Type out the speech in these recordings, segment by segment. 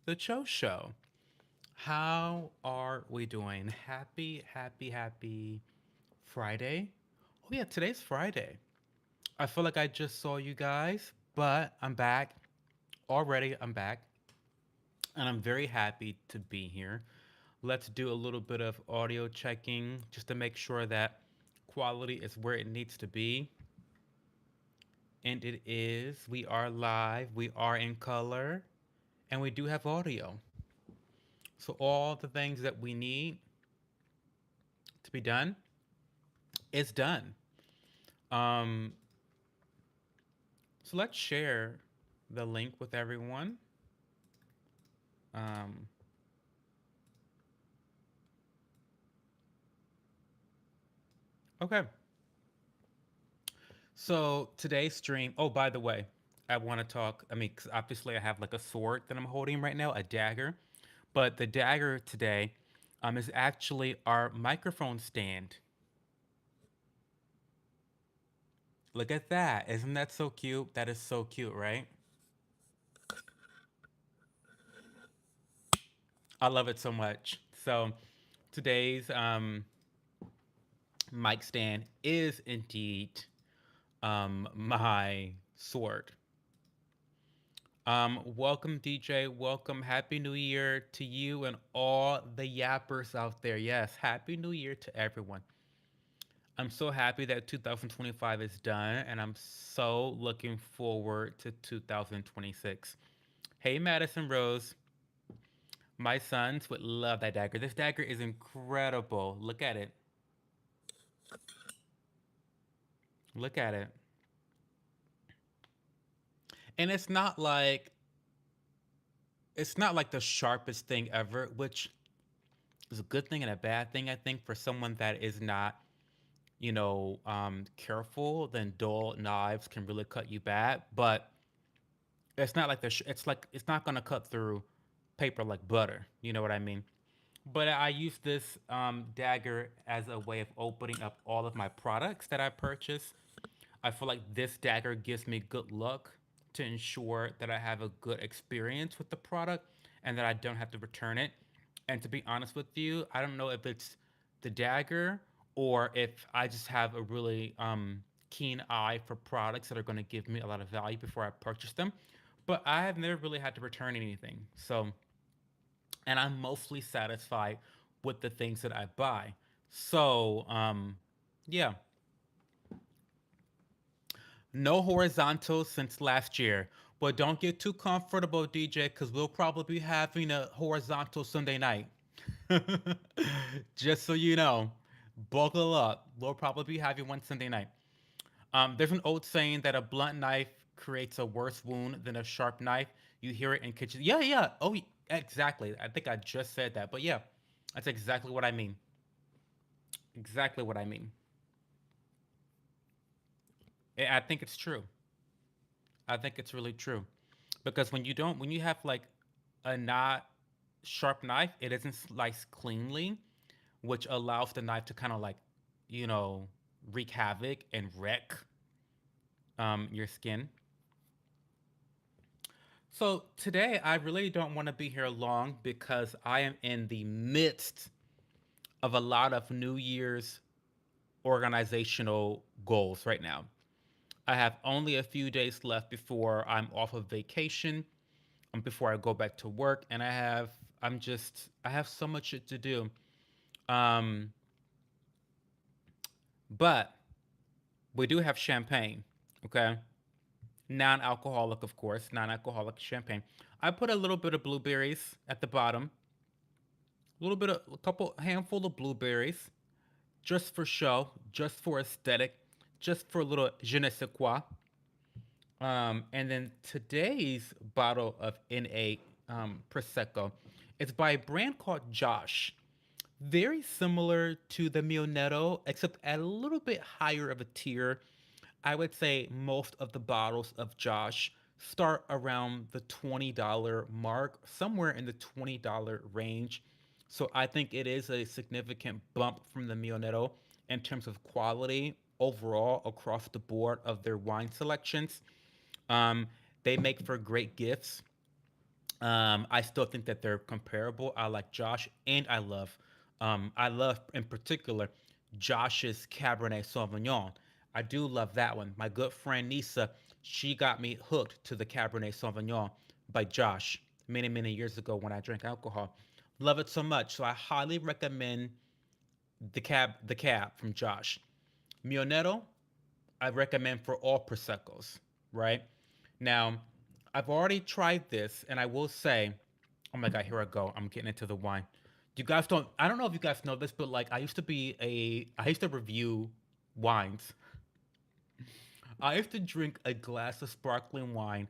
the Cho Show. How are we doing? Happy Friday. Oh, yeah, today's Friday. I feel like I just saw you guys, but I'm back. Already, I'm back. And I'm very happy to be here. Let's do a little bit of audio checking just to make sure that quality is where it needs to be. And it is. We are live, we are in color, and we do have audio. So, all the things that we need to be done is done. Um, so, let's share the link with everyone. Um, okay. So, today's stream. Oh, by the way, I want to talk. I mean, 'cause obviously, I have like a sword that I'm holding right now, a dagger. But the dagger today is actually our microphone stand. Look at that. Isn't that so cute? That is so cute, right? I love it so much. So today's mic stand is indeed my sword. Welcome, DJ. Welcome. Happy New Year to you and all the yappers out there. Yes, Happy New Year to everyone. I'm so happy that 2025 is done, and I'm so looking forward to 2026. Hey, Madison Rose. My sons would love that dagger. This dagger is incredible. Look at it. Look at it. And it's not like the sharpest thing ever, which is a good thing and a bad thing, I think, for someone that is not, careful. Then dull knives can really cut you bad. But it's not like it's like it's not gonna cut through paper like butter. You know what I mean? But I use this dagger as a way of opening up all of my products that I purchase. I feel like this dagger gives me good luck to ensure that I have a good experience with the product and that I don't have to return it. And to be honest with you, I don't know if it's the dagger or if I just have a really keen eye for products that are going to give me a lot of value before I purchase them. But I have never really had to return anything. So, and I'm mostly satisfied with the things that I buy. So, yeah, no horizontal since last year. But don't get too comfortable, DJ, because we'll probably be having a horizontal Sunday night. Just so you know, buckle up. We'll probably be having one Sunday night. There's an old saying that a blunt knife creates a worse wound than a sharp knife. You hear it in kitchens. Yeah, yeah. Oh, exactly. I think I just said that. But yeah, that's exactly what I mean. Exactly what I mean. I think it's true. I think it's really true. Because when you have like a not sharp knife, it isn't sliced cleanly, which allows the knife to kind of like, you know, wreak havoc and wreck your skin. So today, I really don't want to be here long because I am in the midst of a lot of New Year's organizational goals right now. I have only a few days left before I'm off of vacation, before I go back to work, and I have so much to do. Um, but we do have champagne, okay? Non-alcoholic, of course, non-alcoholic champagne. I put a little bit of blueberries at the bottom, a couple handful of blueberries, just for show, just for aesthetic, just for a little je ne sais quoi. And then today's bottle of NA Prosecco is by a brand called Josh. Very similar to the Mio Netto, except at a little bit higher of a tier. I would say most of the bottles of Josh start around the $20 mark, somewhere in the $20 range. So I think it is a significant bump from the Mio Netto in terms of quality overall across the board of their wine selections. Um, they make for great gifts. I still think that they're comparable. I like Josh, and I love in particular Josh's Cabernet Sauvignon. I do love that one. My good friend Nisa, she got me hooked to the Cabernet Sauvignon by Josh many years ago when I drank alcohol. Love it so much, so I highly recommend the cab from Josh. Mionetto, I recommend for all proseccos, right? Now, I've already tried this, and I will say, oh my god, here I go. I'm getting into the wine. You guys don't. I don't know if you guys know this, but like I used to review wines. I used to drink a glass of sparkling wine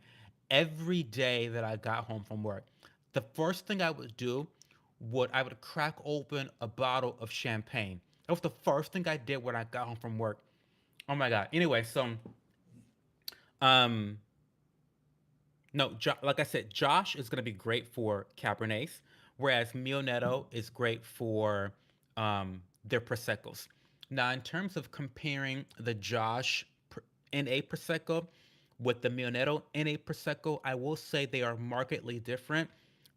every day that I got home from work. The first thing I would do would I would crack open a bottle of champagne. That was the first thing I did when I got home from work. Oh my god. Anyway, so um no, like I said, Josh is going to be great for Cabernets, whereas Mio Netto is great for their Proseccos. Now, in terms of comparing the Josh NA Prosecco with the Mio Netto NA Prosecco, I will say they are markedly different,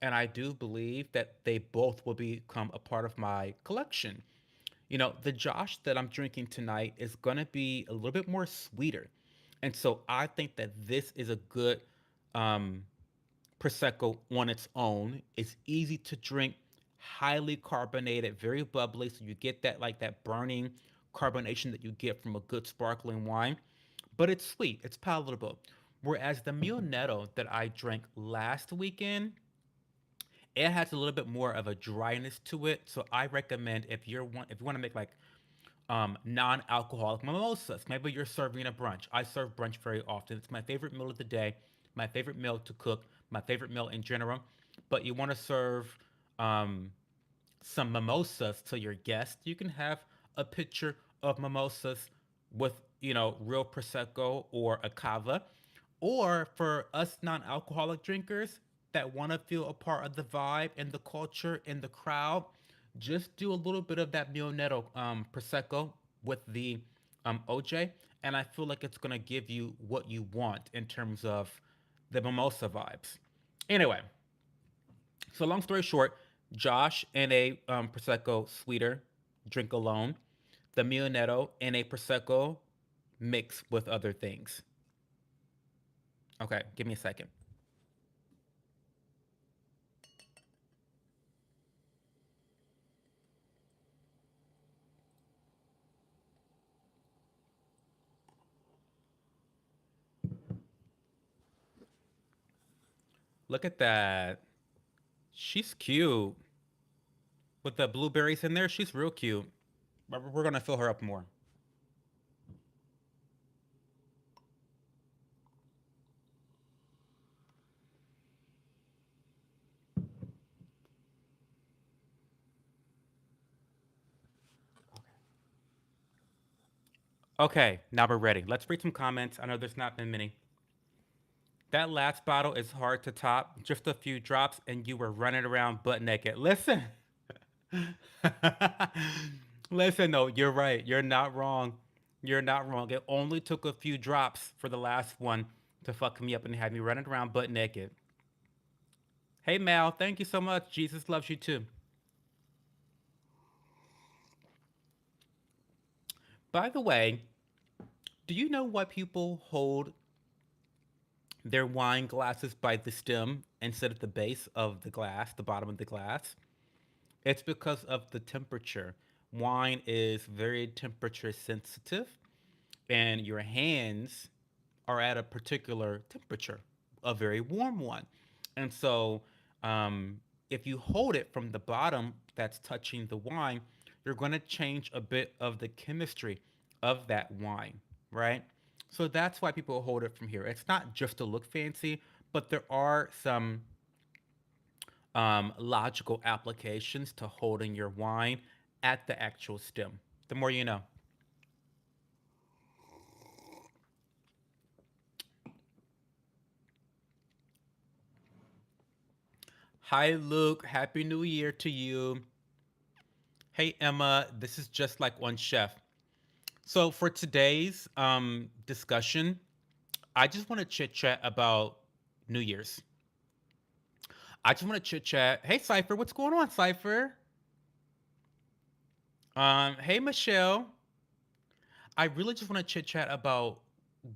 and I do believe that they both will become a part of my collection. The Josh that I'm drinking tonight is going to be a little bit more sweeter. And so I think that this is a good um, Prosecco on its own. It's easy to drink, highly carbonated, very bubbly. So you get that like that burning carbonation that you get from a good sparkling wine. But it's sweet, it's palatable. Whereas the Mio Netto that I drank last weekend, it has a little bit more of a dryness to it. So I recommend if you want to make like non-alcoholic mimosas. Maybe you're serving a brunch. I serve brunch very often. It's my favorite meal of the day, my favorite meal to cook, my favorite meal in general. But you want to serve um, some mimosas to your guests. You can have a pitcher of mimosas with real prosecco or a cava, or for us non-alcoholic drinkers that want to feel a part of the vibe and the culture and the crowd, just do a little bit of that Mionetto prosecco with the OJ, and I feel like it's gonna give you what you want in terms of the mimosa vibes. Anyway, so long story short, Josh and a prosecco sweeter drink alone, the Mionetto and a prosecco mix with other things. Okay, give me a second. Look at that. She's cute. With the blueberries in there, she's real cute. But we're gonna fill her up more. Okay, now we're ready. Let's read some comments. I know there's not been many. That last bottle is hard to top. Just a few drops, and you were running around butt naked. Listen. Listen, no, you're right. You're not wrong. You're not wrong. It only took a few drops for the last one to fuck me up and have me running around butt naked. Hey, Mal, thank you so much. Jesus loves you too. By the way, do you know why people hold their wine glasses by the stem instead of the base of the glass, the bottom of the glass? It's because of the temperature. Wine is very temperature sensitive, and your hands are at a particular temperature, a very warm one. And so, um, if you hold it from the bottom that's touching the wine, you're going to change a bit of the chemistry of that wine, right? So that's why people hold it from here. It's not just to look fancy, but there are some logical applications to holding your wine at the actual stem. The more you know. Hi, Luke. Happy New Year to you. Hey, Emma. This is just like one chef. So, for today's discussion, I just want to chit chat about New Year's. I just want to chit chat. Hey, Cypher, what's going on, Cypher? Hey, Michelle. I really just want to chit chat about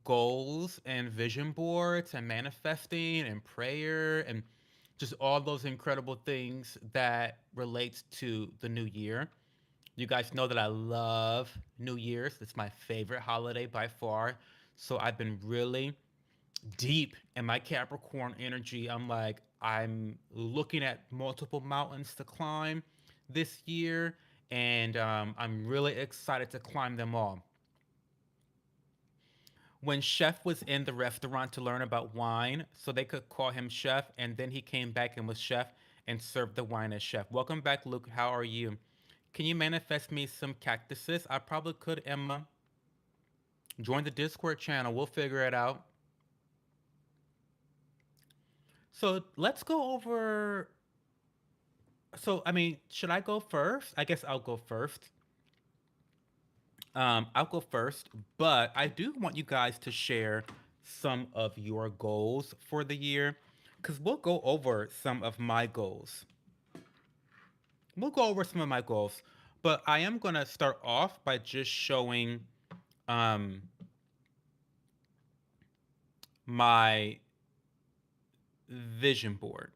goals and vision boards and manifesting and prayer and just all those incredible things that relates to the new year. You guys know that I love New Year's. It's my favorite holiday by far. So I've been really deep in my Capricorn energy. I'm looking at multiple mountains to climb this year, and I'm really excited to climb them all. When Chef was in the restaurant to learn about wine, so they could call him Chef, and then he came back and was Chef and served the wine as Chef. Welcome back, Luke. How are you? Can you manifest me some cactuses? I probably could, Emma. Join the Discord channel. We'll figure it out. So let's go over. Should I go first? I guess I'll go first. I'll go first, but I do want you guys to share some of your goals for the year because we'll go over some of my goals. We'll go over some of my goals, but I am going to start off by just showing um, my vision board.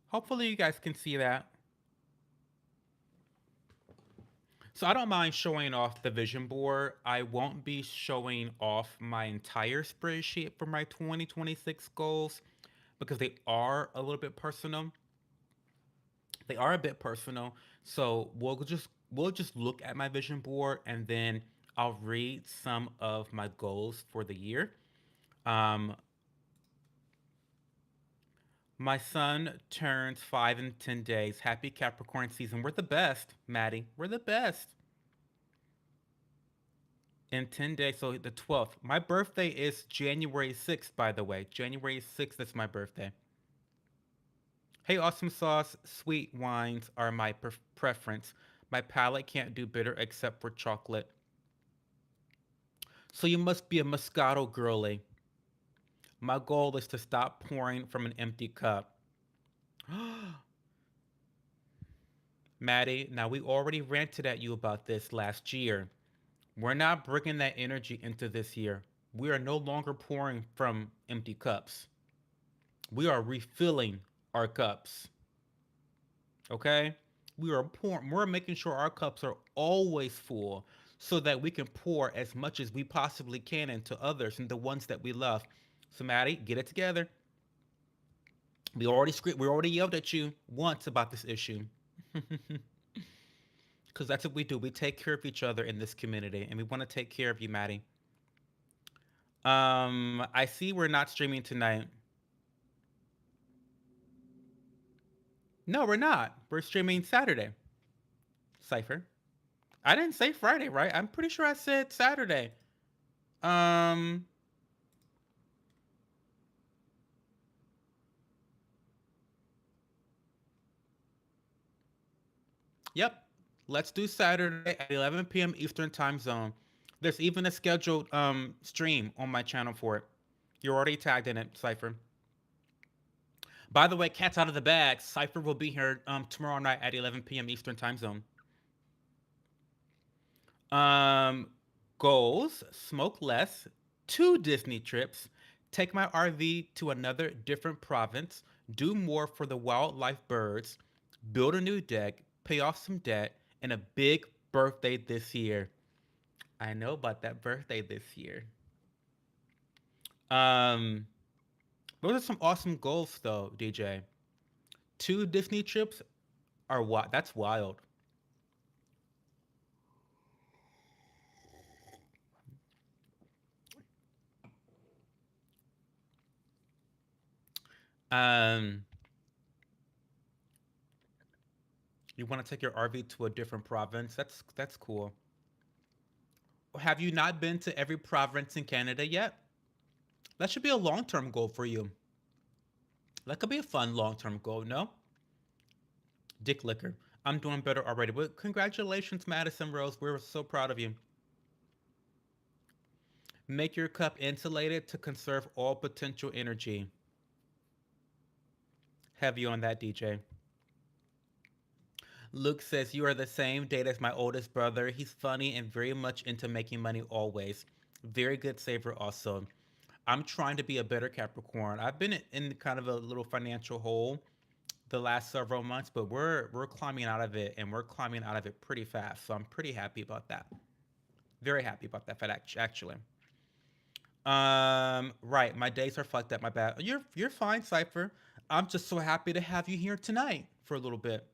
Hopefully, you guys can see that. So I don't mind showing off the vision board. I won't be showing off my entire spreadsheet for my 2026 goals because they are a little bit personal. They are a bit personal. So we'll just look at my vision board and then I'll read some of my goals for the year. Um, my son turns 5 in 10 days. Happy Capricorn season. We're the best, Maddie. We're the best. In 10 days, so the 12th. My birthday is January 6th, by the way. January 6th is my birthday. Hey, Awesome Sauce, sweet wines are my preference. My palate can't do bitter except for chocolate. So you must be a Moscato girly. My goal is to stop pouring from an empty cup. Maddie, now we already ranted at you about this last year. We're not bringing that energy into this year. We are no longer pouring from empty cups. We are refilling our cups. Okay? We are pouring, we're making sure our cups are always full so that we can pour as much as we possibly can into others and the ones that we love. So Maddie, get it together. We already yelled at you once about this issue. Because that's what we do. We take care of each other in this community, and we want to take care of you, Maddie. I see we're not streaming tonight. No, we're not. We're streaming Saturday. Cipher. I didn't say Friday, right? I'm pretty sure I said Saturday. Um, yep. Let's do Saturday at 11 p.m. Eastern Time Zone. There's even a scheduled stream on my channel for it. You're already tagged in it, Cipher. By the way, cat's out of the bag. Cipher will be here tomorrow night at 11 p.m. Eastern Time Zone. Um, Goals: smoke less, 2 Disney trips, take my RV to another different province, do more for the wildlife birds, build a new deck, pay off some debt, and a big birthday this year. I know about that birthday this year. Um, those are some awesome goals, though, DJ. 2 Disney trips are what? That's wild. Um, you want to take your RV to a different province? That's cool. Have you not been to every province in Canada yet? That should be a long term goal for you. That could be a fun long term goal, no? Dick Liquor. I'm doing better already. But congratulations, Madison Rose. We're so proud of you. Make your cup insulated to conserve all potential energy. Heavy on that, DJ. Luke says, "You are the same date as my oldest brother. He's funny and very much into making money always. Very good saver, also. I'm trying to be a better Capricorn. I've been in kind of a little financial hole the last several months, but we're climbing out of it, and we're climbing out of it pretty fast. So I'm pretty happy about that. Very happy about that fact, actually. Right. My days are fucked up. My bad. You're fine, Cipher. I'm just so happy to have you here tonight for a little bit.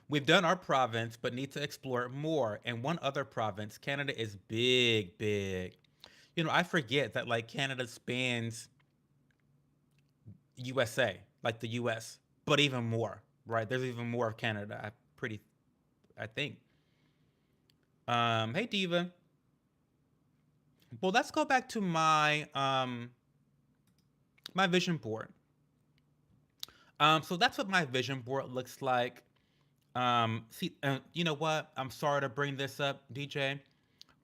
We've done our province, but need to explore more. And one other province, Canada is big, big. I forget that like Canada spans USA, like the US, but even more, right? There's even more of Canada. I think. Hey Diva. Well, let's go back to my vision board. So that's what my vision board looks like. See, you know what? I'm sorry to bring this up, DJ,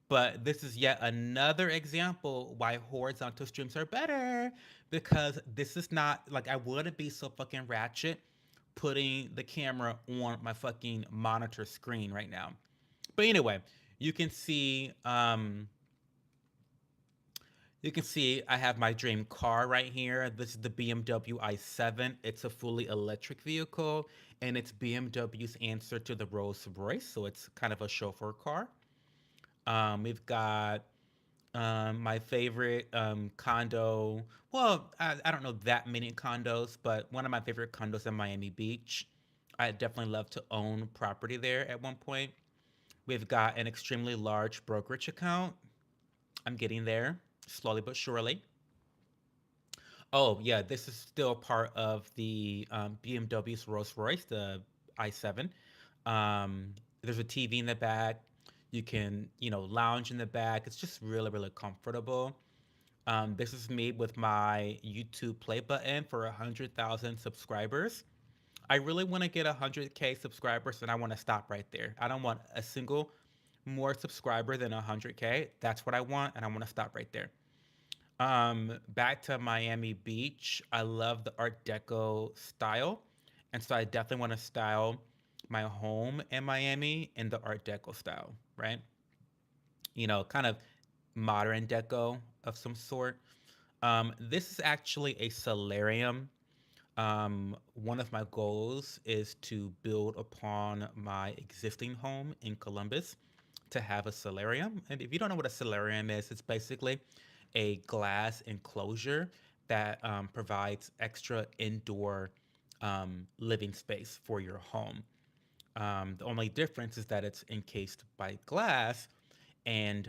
but this is yet another example why horizontal streams are better, because this is not like I wouldn't be so fucking ratchet putting the camera on my fucking monitor screen right now. But anyway, you can see um you can see I have my dream car right here. This is the BMW i7. It's a fully electric vehicle, and it's BMW's answer to the Rolls Royce, so it's kind of a chauffeur car. We've got my favorite condo. Well, I don't know that many condos, but one of my favorite condos in Miami Beach. I definitely love to own property there at one point. We've got an extremely large brokerage account. I'm getting there slowly but surely. Oh, yeah, this is still part of the BMW's Rolls Royce, the i7. There's a TV in the back. You can, lounge in the back. It's just really, really comfortable. This is me with my YouTube play button for 100,000 subscribers. I really want to get 100K subscribers, and I want to stop right there. I don't want a single more subscriber than 100K. That's what I want, and I want to stop right there. Back to Miami Beach. I love the Art Deco style, and so I definitely want to style my home in Miami in the Art Deco style, right? Kind of modern deco of some sort. This is actually a solarium. One of my goals is to build upon my existing home in Columbus to have a solarium. And if you don't know what a solarium is, it's basically a glass enclosure that provides extra indoor living space for your home. The only difference is that it's encased by glass, and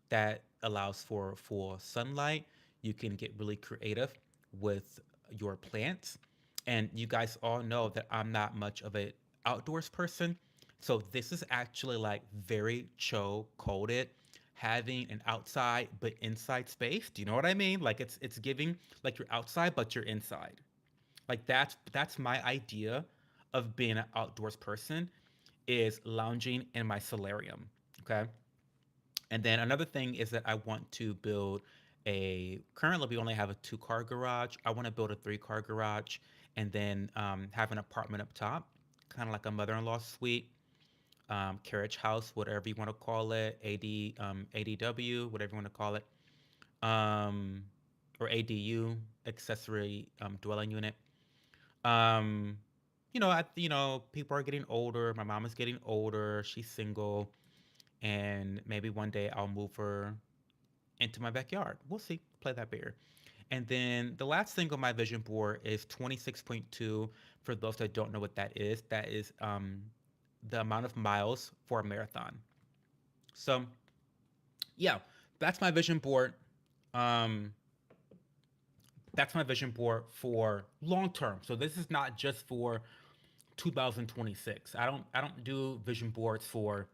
that allows for full sunlight. You can get really creative with your plants. And you guys all know that I'm not much of a outdoors person. So this is actually like very cho coded, having an outside but inside space. Do you know what I mean? Like it's giving like you're outside but you're inside. Like that's my idea of being an outdoors person, is lounging in my solarium. Okay. And then another thing is that I want to build currently we only have a two-car garage. I want to build a three-car garage, and then have an apartment up top, kind of like a mother-in-law suite, carriage house, whatever you want to call it, ADW, whatever you want to call it, um, or ADU, accessory dwelling unit. Um, people are getting older. My mom is getting older. She's single, and maybe one day I'll move her into my backyard. We'll see. Play that bear. And then the last thing on my vision board is 26.2. For those that don't know what that is the amount of miles for a marathon. So yeah, that's my vision board. Um, that's my vision board for long term. So this is not just for 2026. I don't do vision boards for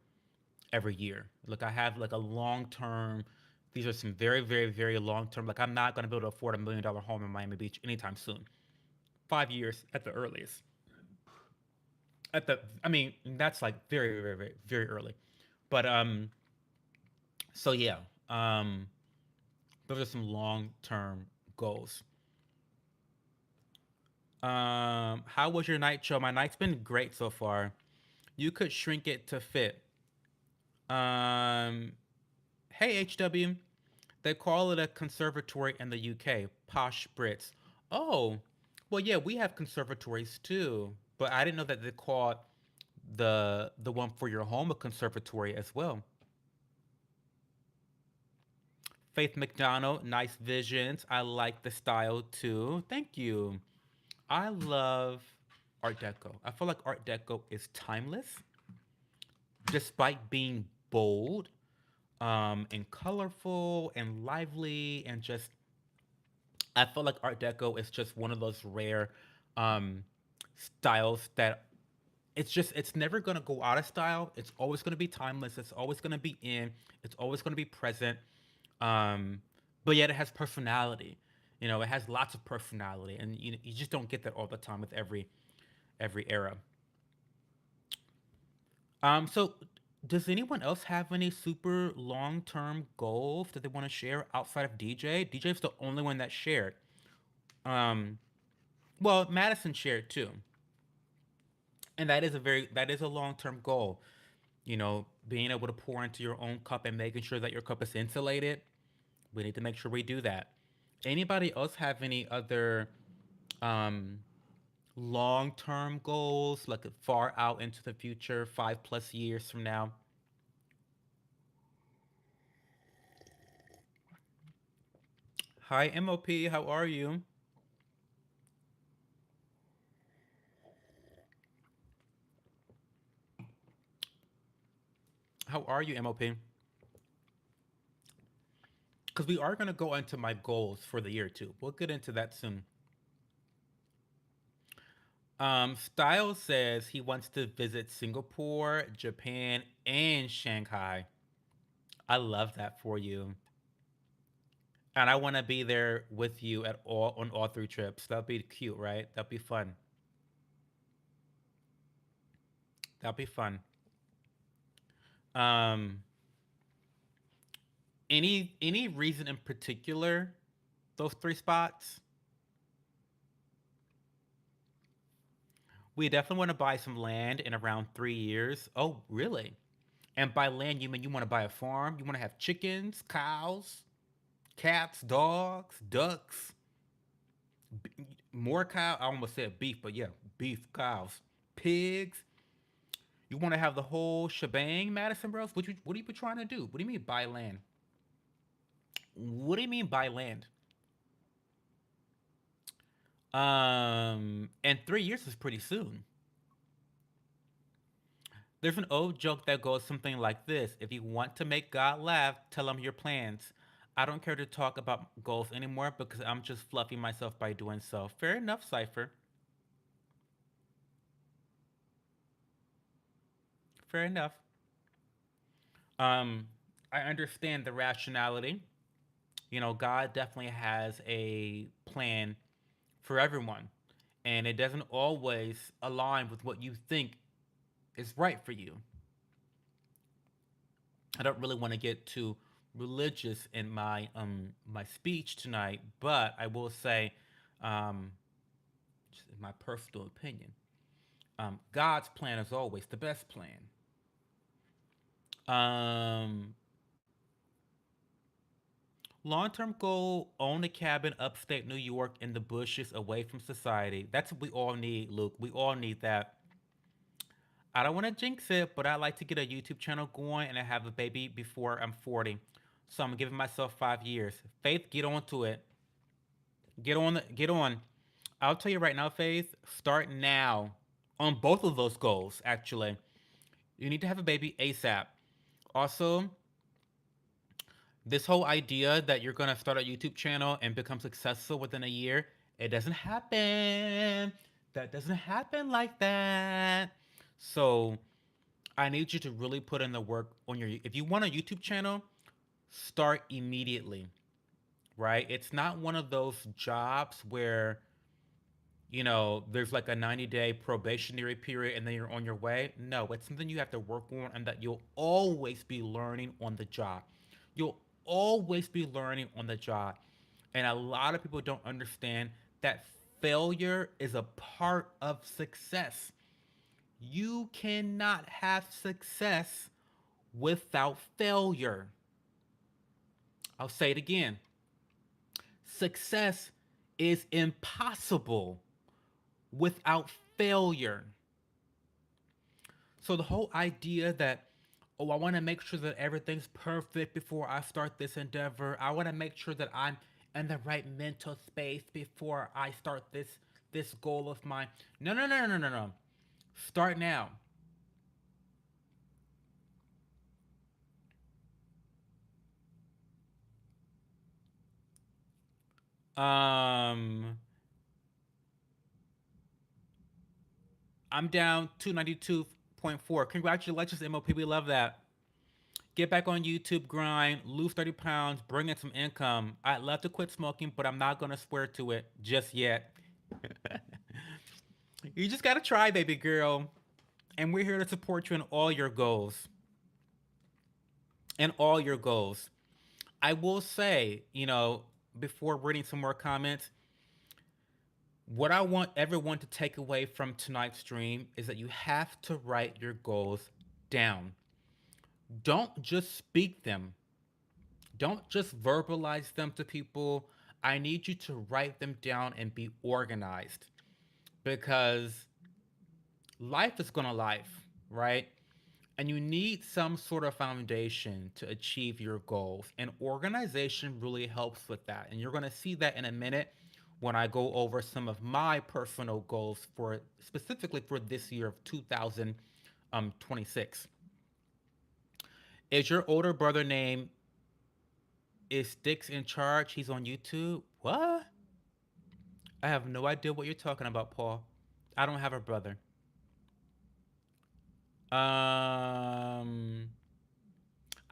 every year. Look, I have like a long term. These are some very, very, very long term. Like I'm not going to be able to afford $1 million home in Miami Beach anytime soon. 5 years at the earliest. I mean, that's like very, very, very, very early. But so yeah, um, those are some long term goals. How was your night show? My night's been great so far. You could shrink it to fit. Um, hey HW, they call it a conservatory in the UK. Posh Brits. Oh, well, yeah, we have conservatories too, but I didn't know that they called the one for your home a conservatory as well. Faith McDonald, nice visions. I like the style too. Thank you. I love Art Deco. I feel like Art Deco is timeless, despite being bold, and colorful and lively and just I feel like Art Deco is just one of those rare um, styles that it's never gonna go out of style. It's always gonna be timeless. It's always gonna be in. It's always gonna be present. Um, but yet it has personality. You know, it has lots of personality, and you just don't get that all the time with every era. So does anyone else have any super long term goals that they want to share outside of DJ? DJ's the only one that shared. Um, well, Madison shared too, and that is a long term goal. You know, being able to pour into your own cup and making sure that your cup is insulated. We need to make sure we do that. Anybody else have any other um, long term goals, like far out into the future, 5+ years from now? Hi, MOP. How are you? How are you, MOP? Because we are going to go into my goals for the year too. We'll get into that soon. Styles says he wants to visit Singapore, Japan, and Shanghai. I love that for you. And I want to be there with you at all on all three trips. That'll be cute, right? That'll be fun. That'll be fun. Um, any reason in particular? Those three spots? We definitely want to buy some land in around 3 years. Oh, really? And by land, you mean you want to buy a farm? You want to have chickens, cows, cats, dogs, ducks, more cow. I almost said beef, but yeah, beef, cows, pigs. You want to have the whole shebang, Madison Bros? What are you trying to do? What do you mean buy land? What do you mean buy land? And 3 years is pretty soon. There's an old joke that goes something like this: if you want to make God laugh, tell him your plans. I don't care to talk about goals anymore because I'm just fluffing myself by doing so. Fair enough, Cypher. Fair enough. Um, I understand the rationality. You know, God definitely has a plan for everyone, and it doesn't always align with what you think is right for you. I don't really want to get too religious in my speech tonight, but I will say, um, just in my personal opinion, God's plan is always the best plan. Um, Long term goal: own a cabin upstate New York in the bushes, away from society. That's what we all need, Luke. We all need that. I don't want to jinx it, but I'd like to get a YouTube channel going and I have a baby before I'm 40. So I'm giving myself 5 years. Faith, get on to it. Get on. I'll tell you right now, Faith, start now on both of those goals, actually. You need to have a baby ASAP. Also, this whole idea that you're going to start a YouTube channel and become successful within a year, it doesn't happen. That doesn't happen like that. So, I need you to really put in the work on your if you want a YouTube channel, start immediately, right? It's not one of those jobs where there's like a 90-day probationary period and then you're on your way. No, it's something you have to work on and that you'll always be learning on the job. You'll always be learning on the job. And a lot of people don't understand that Failure is a part of success. You cannot have success without failure. I'll say it again. Success is impossible without failure. So the whole idea that, oh, I want to make sure that everything's perfect before I start this endeavor. I want to make sure that I'm in the right mental space before I start this goal of mine. No, no, no, no, no, no. Start now. Um, I'm down 292.4. Congratulations, MOP. We love that. Get back on YouTube grind, lose 30 pounds, bring in some income. I'd love to quit smoking, but I'm not going to swear to it just yet. You just got to try, baby girl. And we're here to support you in all your goals. In all your goals. I will say, before reading some more comments, what I want everyone to take away from tonight's stream is that you have to write your goals down. Don't just speak them, don't just verbalize them to people. I need you to write them down and be organized because life is gonna life, right? And you need some sort of foundation to achieve your goals. And organization really helps with that. And you're gonna see that in a minute when I go over some of my personal goals for specifically for this year of 2026. Is your older brother named Is Sticks in Charge? He's on YouTube. What? I have no idea what you're talking about, Paul. I don't have a brother. Um,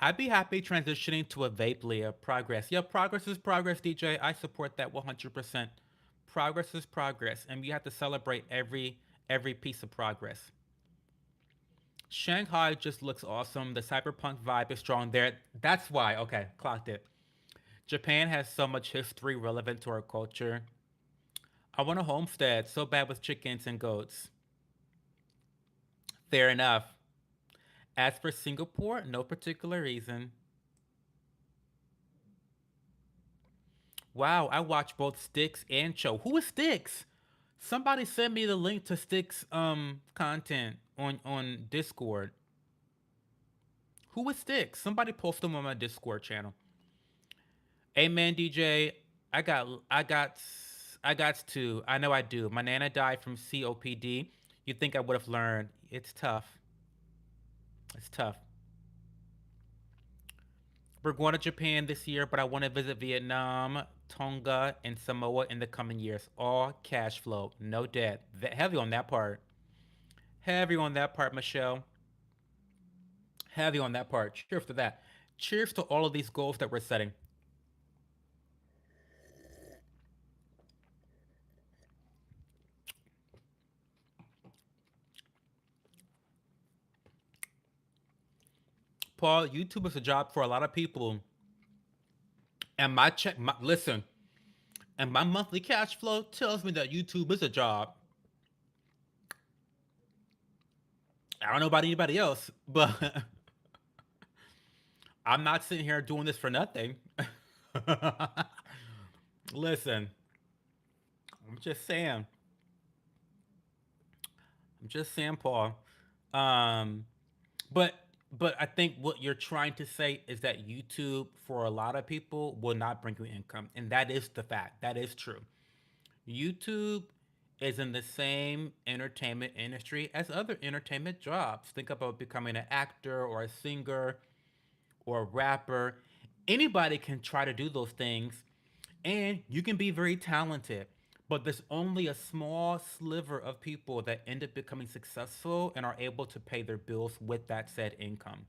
I'd be happy transitioning to a vape Leah. Progress. Yeah, progress is progress, DJ. I support that 100%. Progress is progress, and we have to celebrate every piece of progress. Shanghai just looks awesome. The cyberpunk vibe is strong there. That's why. Okay, clocked it. Japan has so much history relevant to our culture. I want a homestead so bad with chickens and goats. Fair enough. As for Singapore, no particular reason. Wow, I watch both Sticks and Cho. Who is Sticks? Somebody send me the link to Sticks content on Discord. Who is Sticks? Somebody post them on my Discord channel. Amen, DJ. I got I got I got to. I know I do. My nana died from COPD. You'd think I would have learned. It's tough. It's tough. We're going to Japan this year, but I want to visit Vietnam, Tonga, and Samoa in the coming years. All cash flow, no debt. Heavy on that part. Heavy on that part, Michelle. Heavy on that part. Cheers to that. Cheers to all of these goals that we're setting. Paul, YouTube is a job for a lot of people. And listen, and my monthly cash flow tells me that YouTube is a job. I don't know about anybody else, but I'm not sitting here doing this for nothing. Listen, I'm just saying. I'm just saying, Paul. Um, but I think what you're trying to say is that YouTube, for a lot of people, will not bring you income, and that is the fact. That is true. YouTube is in the same entertainment industry as other entertainment jobs. Think about becoming an actor or a singer or a rapper. Anybody can try to do those things, and you can be very talented. But there's only a small sliver of people that end up becoming successful and are able to pay their bills with that said income.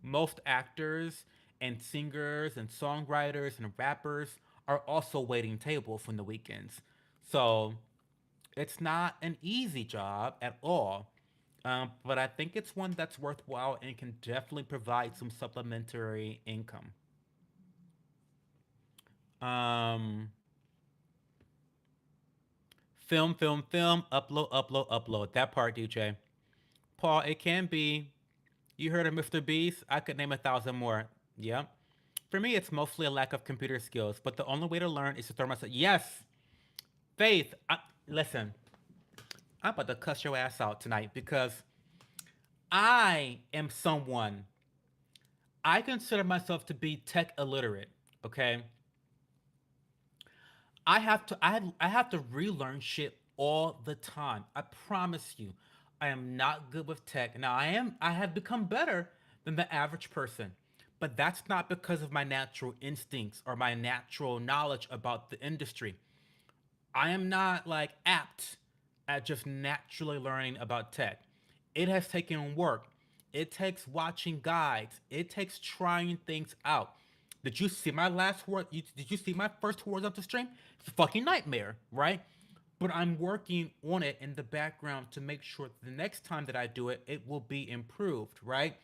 Most actors and singers and songwriters and rappers are also waiting tables on the weekends. So it's not an easy job at all. But I think it's one that's worthwhile and can definitely provide some supplementary income. Um, Film, film, film, upload, upload, upload. That part, DJ. Paul, it can be. You heard of Mr. Beast? I could name 1,000 more. Yeah. For me, it's mostly a lack of computer skills, but the only way to learn is to throw myself. Yes, Faith. Listen, I'm about to cuss your ass out tonight because I am someone. I consider myself to be tech illiterate. Okay, I have to relearn shit all the time. I promise you. I am not good with tech. Now I have become better than the average person. But that's not because of my natural instincts or my natural knowledge about the industry. I am not like apt at just naturally learning about tech. It has taken work. It takes watching guides. It takes trying things out. Did you see my last word? Did you see my first words of the stream? It's a fucking nightmare, right? But I'm working on it in the background to make sure the next time that I do it, it will be improved, right?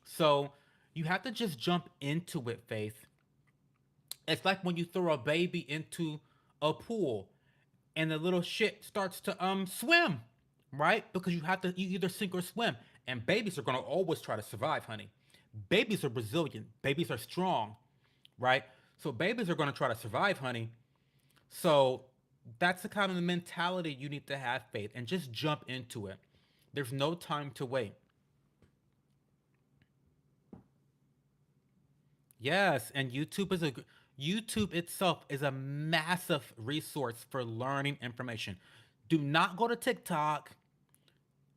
So you have to just jump into it, Faith. It's like when you throw a baby into a pool and the little shit starts to swim, right? Because you either sink or swim. And babies are gonna always try to survive, honey. Babies are resilient. Babies are strong, right? So babies are gonna try to survive, honey. So that's the kind of mentality you need to have, Faith, and just jump into it. There's no time to wait. Yes, and YouTube itself is a massive resource for learning information. Do not go to TikTok.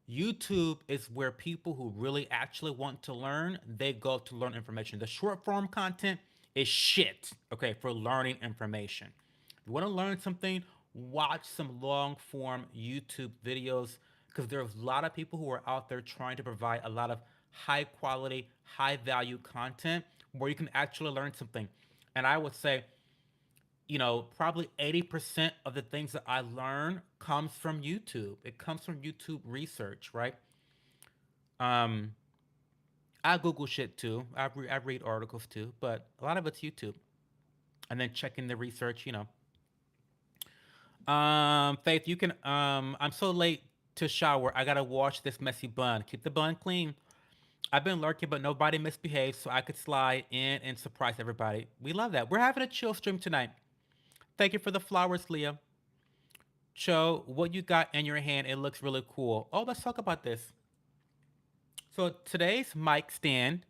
YouTube is where people who really actually want to learn, they go to learn information. The short form content is shit, okay, for learning information. If you want to learn something, watch some long form YouTube videos because there's a lot of people who are out there trying to provide a lot of high quality, high value content where you can actually learn something. And I would say, probably 80% of the things that I learn comes from YouTube. It comes from YouTube research, right? Um, I Google shit too. I read articles too, but a lot of it's YouTube. And then checking the research, Faith, you can, I'm so late to shower. I gotta wash this messy bun. Keep the bun clean. I've been lurking, but nobody misbehaved, so I could slide in and surprise everybody. We love that. We're having a chill stream tonight. Thank you for the flowers, Leah. Cho, what you got in your hand? It looks really cool. Oh, let's talk about this. So today's mic stand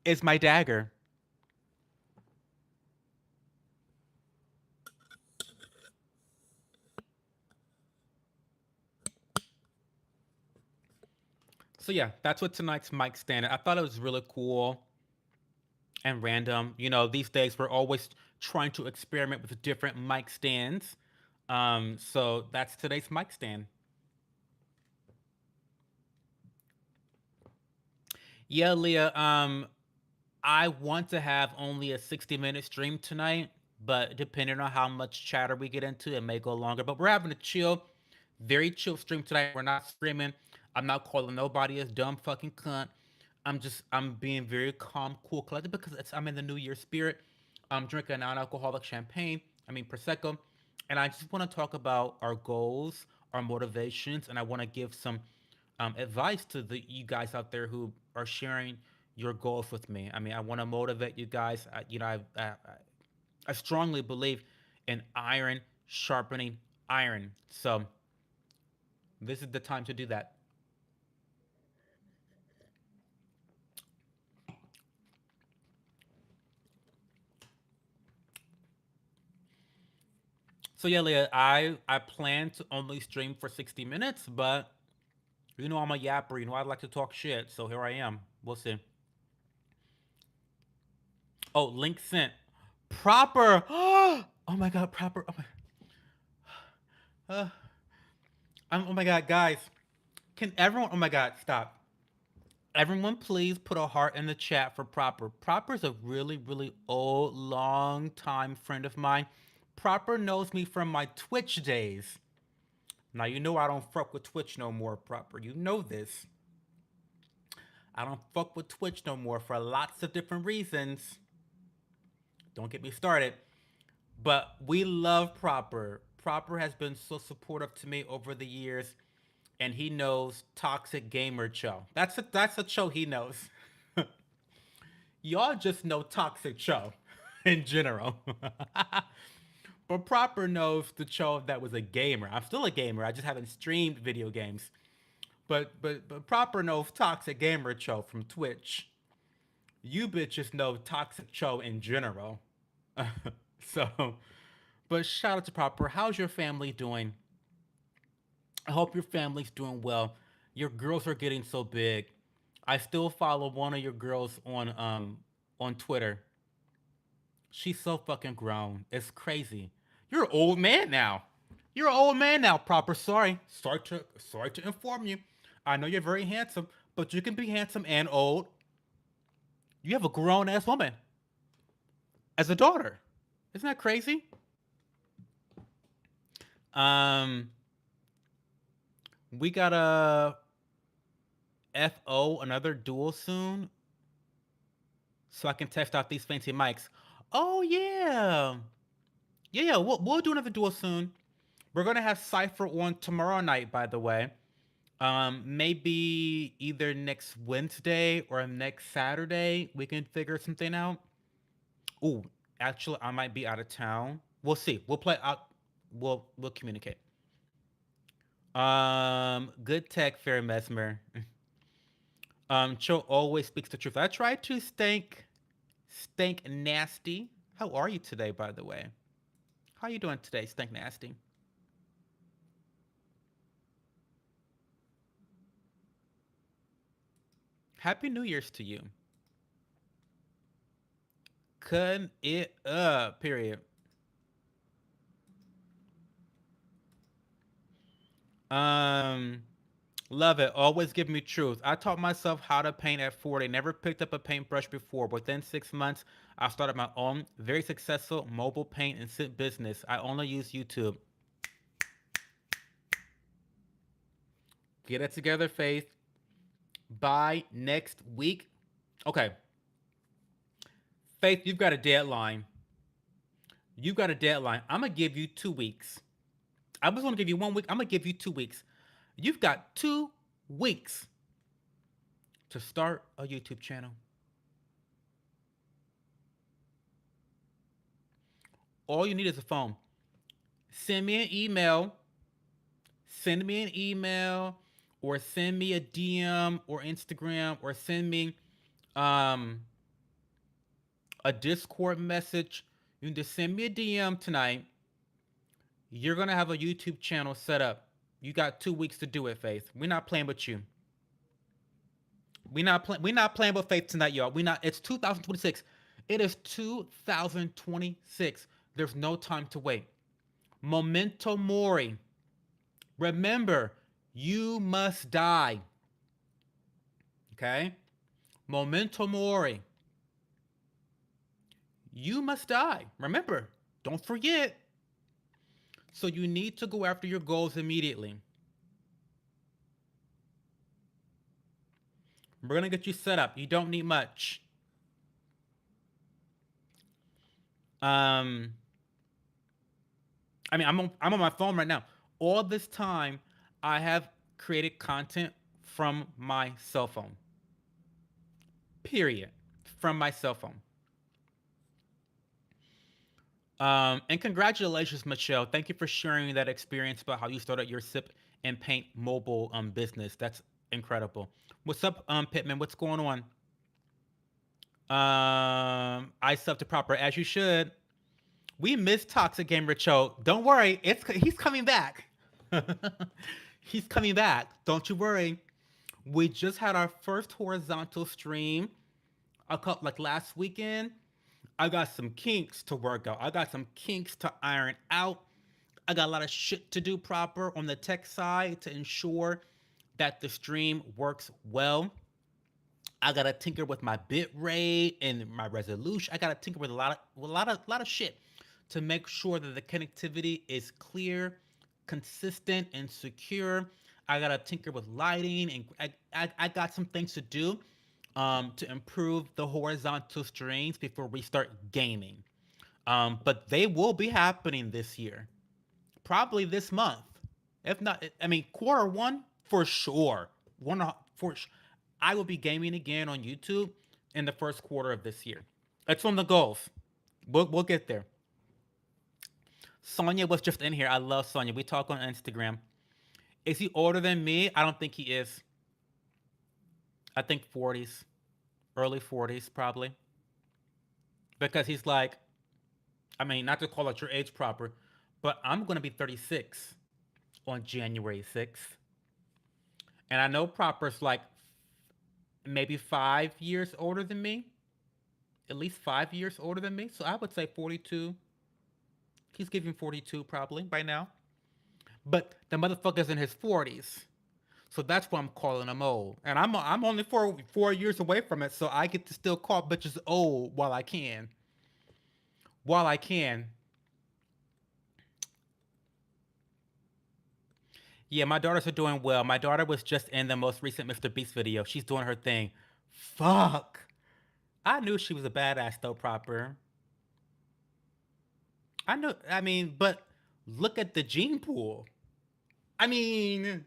is my dagger. So yeah, that's what tonight's mic stand. I thought it was really cool and random. These days we're always trying to experiment with different mic stands. So that's today's mic stand. Yeah, Leah. I want to have only a 60-minute stream tonight, but depending on how much chatter we get into, it may go longer. But we're having a chill, very chill stream tonight. We're not screaming. I'm not calling nobody a dumb fucking cunt. I'm being very calm, cool, collected because I'm in the New Year spirit. I'm drinking non-alcoholic champagne. I mean prosecco, and I just want to talk about our goals, our motivations, and I want to give some advice to the you guys out there who are sharing your goals with me. I mean, I want to motivate you guys. I strongly believe in iron sharpening iron. So this is the time to do that. So yeah, Leah, I plan to only stream for 60 minutes, but I'm a yapper. I like to talk shit. So here I am. We'll see. Oh, link sent. Proper. Oh my god, proper. Uh, oh my god, guys. Can everyone? Oh my god, stop. Everyone, please put a heart in the chat for Proper. Proper is a really, really old, long time friend of mine. Proper knows me from my Twitch days. Now you know I don't fuck with Twitch no more, Proper. You know this. I don't fuck with Twitch no more for lots of different reasons. Don't get me started. But we love Proper. Proper has been so supportive to me over the years, and he knows Toxic Gamer Cho. That's a Cho he knows. Y'all just know Toxic Cho in general. But Proper knows the Cho that was a gamer. I'm still a gamer. I just haven't streamed video games. But Proper knows Toxic Gamer Cho from Twitch. You bitches know Toxic Cho in general. So, but shout out to Proper. How's your family doing? I hope your family's doing well. Your girls are getting so big. I still follow one of your girls on Twitter. She's so fucking grown. It's crazy. You're an old man now. You're an old man now, Proper. Sorry to inform you. I know you're very handsome, but you can be handsome and old. You have a grown ass woman as a daughter. Isn't that crazy? Um, we got a FO another duel soon, so I can test out these fancy mics. Oh yeah, yeah. We'll do another duel soon. We're gonna have Cipher on tomorrow night, by the way. Maybe either next Wednesday or next Saturday we can figure something out. Ooh, actually, I might be out of town. We'll see. We'll play out. We'll communicate. Good tech, fair mesmer. Cho always speaks the truth. I try to stank nasty. How are you today, by the way? How are you doing today, stank nasty? Happy New Year's to you. Cutting it up. Period. Um, Love it. Always give me truth. I taught myself how to paint at 40. Never picked up a paintbrush before. Within 6 months, I started my own very successful mobile paint and sip business. I only use YouTube. Get it together, Faith. By next week. Okay, Faith, you've got a deadline. You've got a deadline. I'm gonna give you 2 weeks. I was gonna give you 1 week. I'm gonna give you 2 weeks. You've got 2 weeks to start a YouTube channel. All you need is a phone. Send me an email. Send me an email, or send me a DM or Instagram, or send me um, a Discord message. You can just send me a DM tonight. You're gonna have a YouTube channel set up. You got 2 weeks to do it, Faith. We're not playing with you. We're not playing with Faith tonight, y'all. We not. It's 2026. It is 2026. There's no time to wait. Memento mori. Remember, you must die. Okay? Memento mori. You must die. Remember, don't forget. So you need to go after your goals immediately. We're gonna get you set up. You don't need much. Um, I'm on my phone right now. All this time, I have created content from my cell phone. Period. From my cell phone. And congratulations, Michelle. Thank you for sharing that experience about how you started your sip and paint mobile business. That's incredible. What's up, Pittman? What's going on? I sub to Proper as you should. We miss Toxic Gamer Cho. Don't worry, he's coming back. He's coming back. Don't you worry. We just had our first horizontal stream a couple like last weekend. I got some kinks to work out. I got some kinks to iron out. I got a lot of shit to do proper on the tech side to ensure that the stream works well. I gotta tinker with my bit rate and my resolution. I gotta tinker with a lot of shit to make sure that the connectivity is clear, consistent, and secure. I gotta tinker with lighting, and I got some things to do to improve the horizontal streams before we start gaming. But they will be happening this year, probably this month. If not, I mean, quarter one for sure. I will be gaming again on YouTube in the first quarter of this year. It's on the goals. We'll get there. Sonya was just in here. I love Sonya. We talk on Instagram. Is he older than me? I don't think he is. I think 40s, early 40s probably. Because he's like, I mean, not to call out your age proper, but I'm going to be 36 on January 6th. And I know proper's like maybe 5 years older than me, at least 5 years older than me. So I would say 42. He's giving 42 probably by now. But the motherfucker's in his 40s. So that's why I'm calling him old. And I'm only 4 years away from it, so I get to still call bitches old while I can. While I can. Yeah, my daughters are doing well. My daughter was just in the most recent Mr. Beast video. She's doing her thing. Fuck. I knew she was a badass though, proper. I know. I mean, but look at the gene pool. I mean,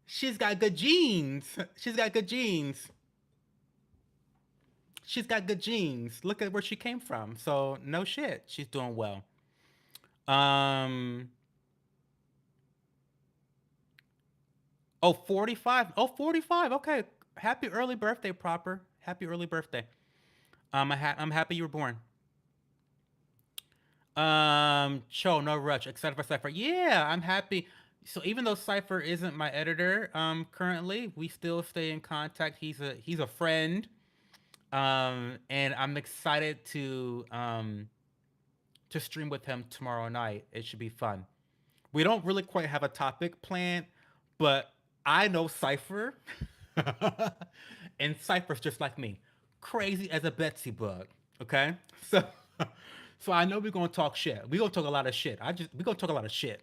she's got good genes. She's got good genes. She's got good genes. Look at where she came from. So no shit, she's doing well. Um. Oh, 45. Oh, 45. Okay. Happy early birthday, proper. Happy early birthday. I'm happy you were born. Cho, no rush. Excited for Cypher. Yeah, I'm happy. So even though Cypher isn't my editor, currently, we still stay in contact. He's a friend. And I'm excited to stream with him tomorrow night. It should be fun. We don't really quite have a topic planned, but I know Cypher, and Cypher's just like me, crazy as a Betsy bug. Okay, so so I know we're gonna talk shit. We're gonna talk a lot of shit. We're gonna talk a lot of shit,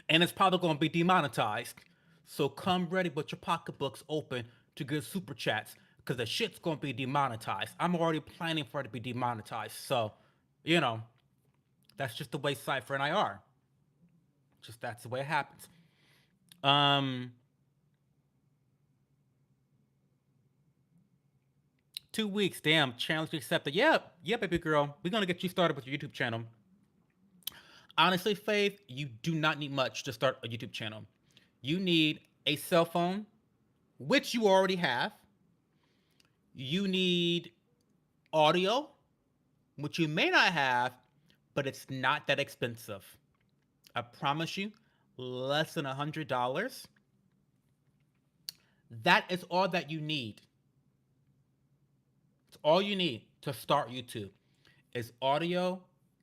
and it's probably gonna be demonetized. So come ready with your pocketbooks open to get super chats, because the shit's gonna be demonetized. I'm already planning for it to be demonetized. So, you know, that's just the way Cypher and I are. Just that's the way it happens. Um, 2 weeks, damn, challenge accepted. Yeah, yeah, baby girl, we're gonna get you started with your YouTube channel. Honestly, Faith, you do not need much to start a YouTube channel. You need a cell phone, which you already have. You need audio, which you may not have, but it's not that expensive. I promise you, less than $100. That is all that you need. It's all you need to start YouTube is audio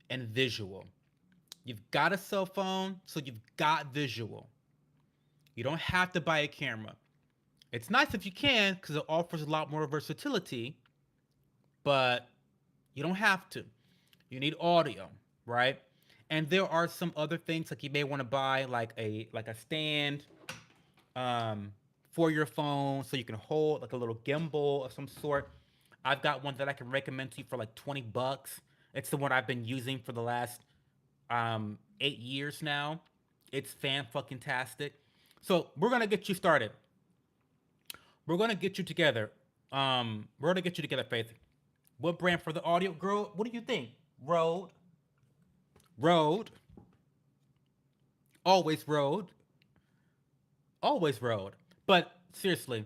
and visual. You've got a cell phone, so you've got visual. You don't have to buy a camera. It's nice if you can because it offers a lot more versatility, but you don't have to. You need audio, right? And there are some other things like you may want to buy like a stand um, for your phone so you can hold like a little gimbal of some sort. I've got one that I can recommend to you for like $20. It's the one I've been using for the last 8 years now. It's fan fucking tastic. So we're gonna get you started. We're gonna get you together. We're gonna get you together, Faith. What brand for the audio, girl? What do you think? Rode, always Rode, always Rode. But seriously,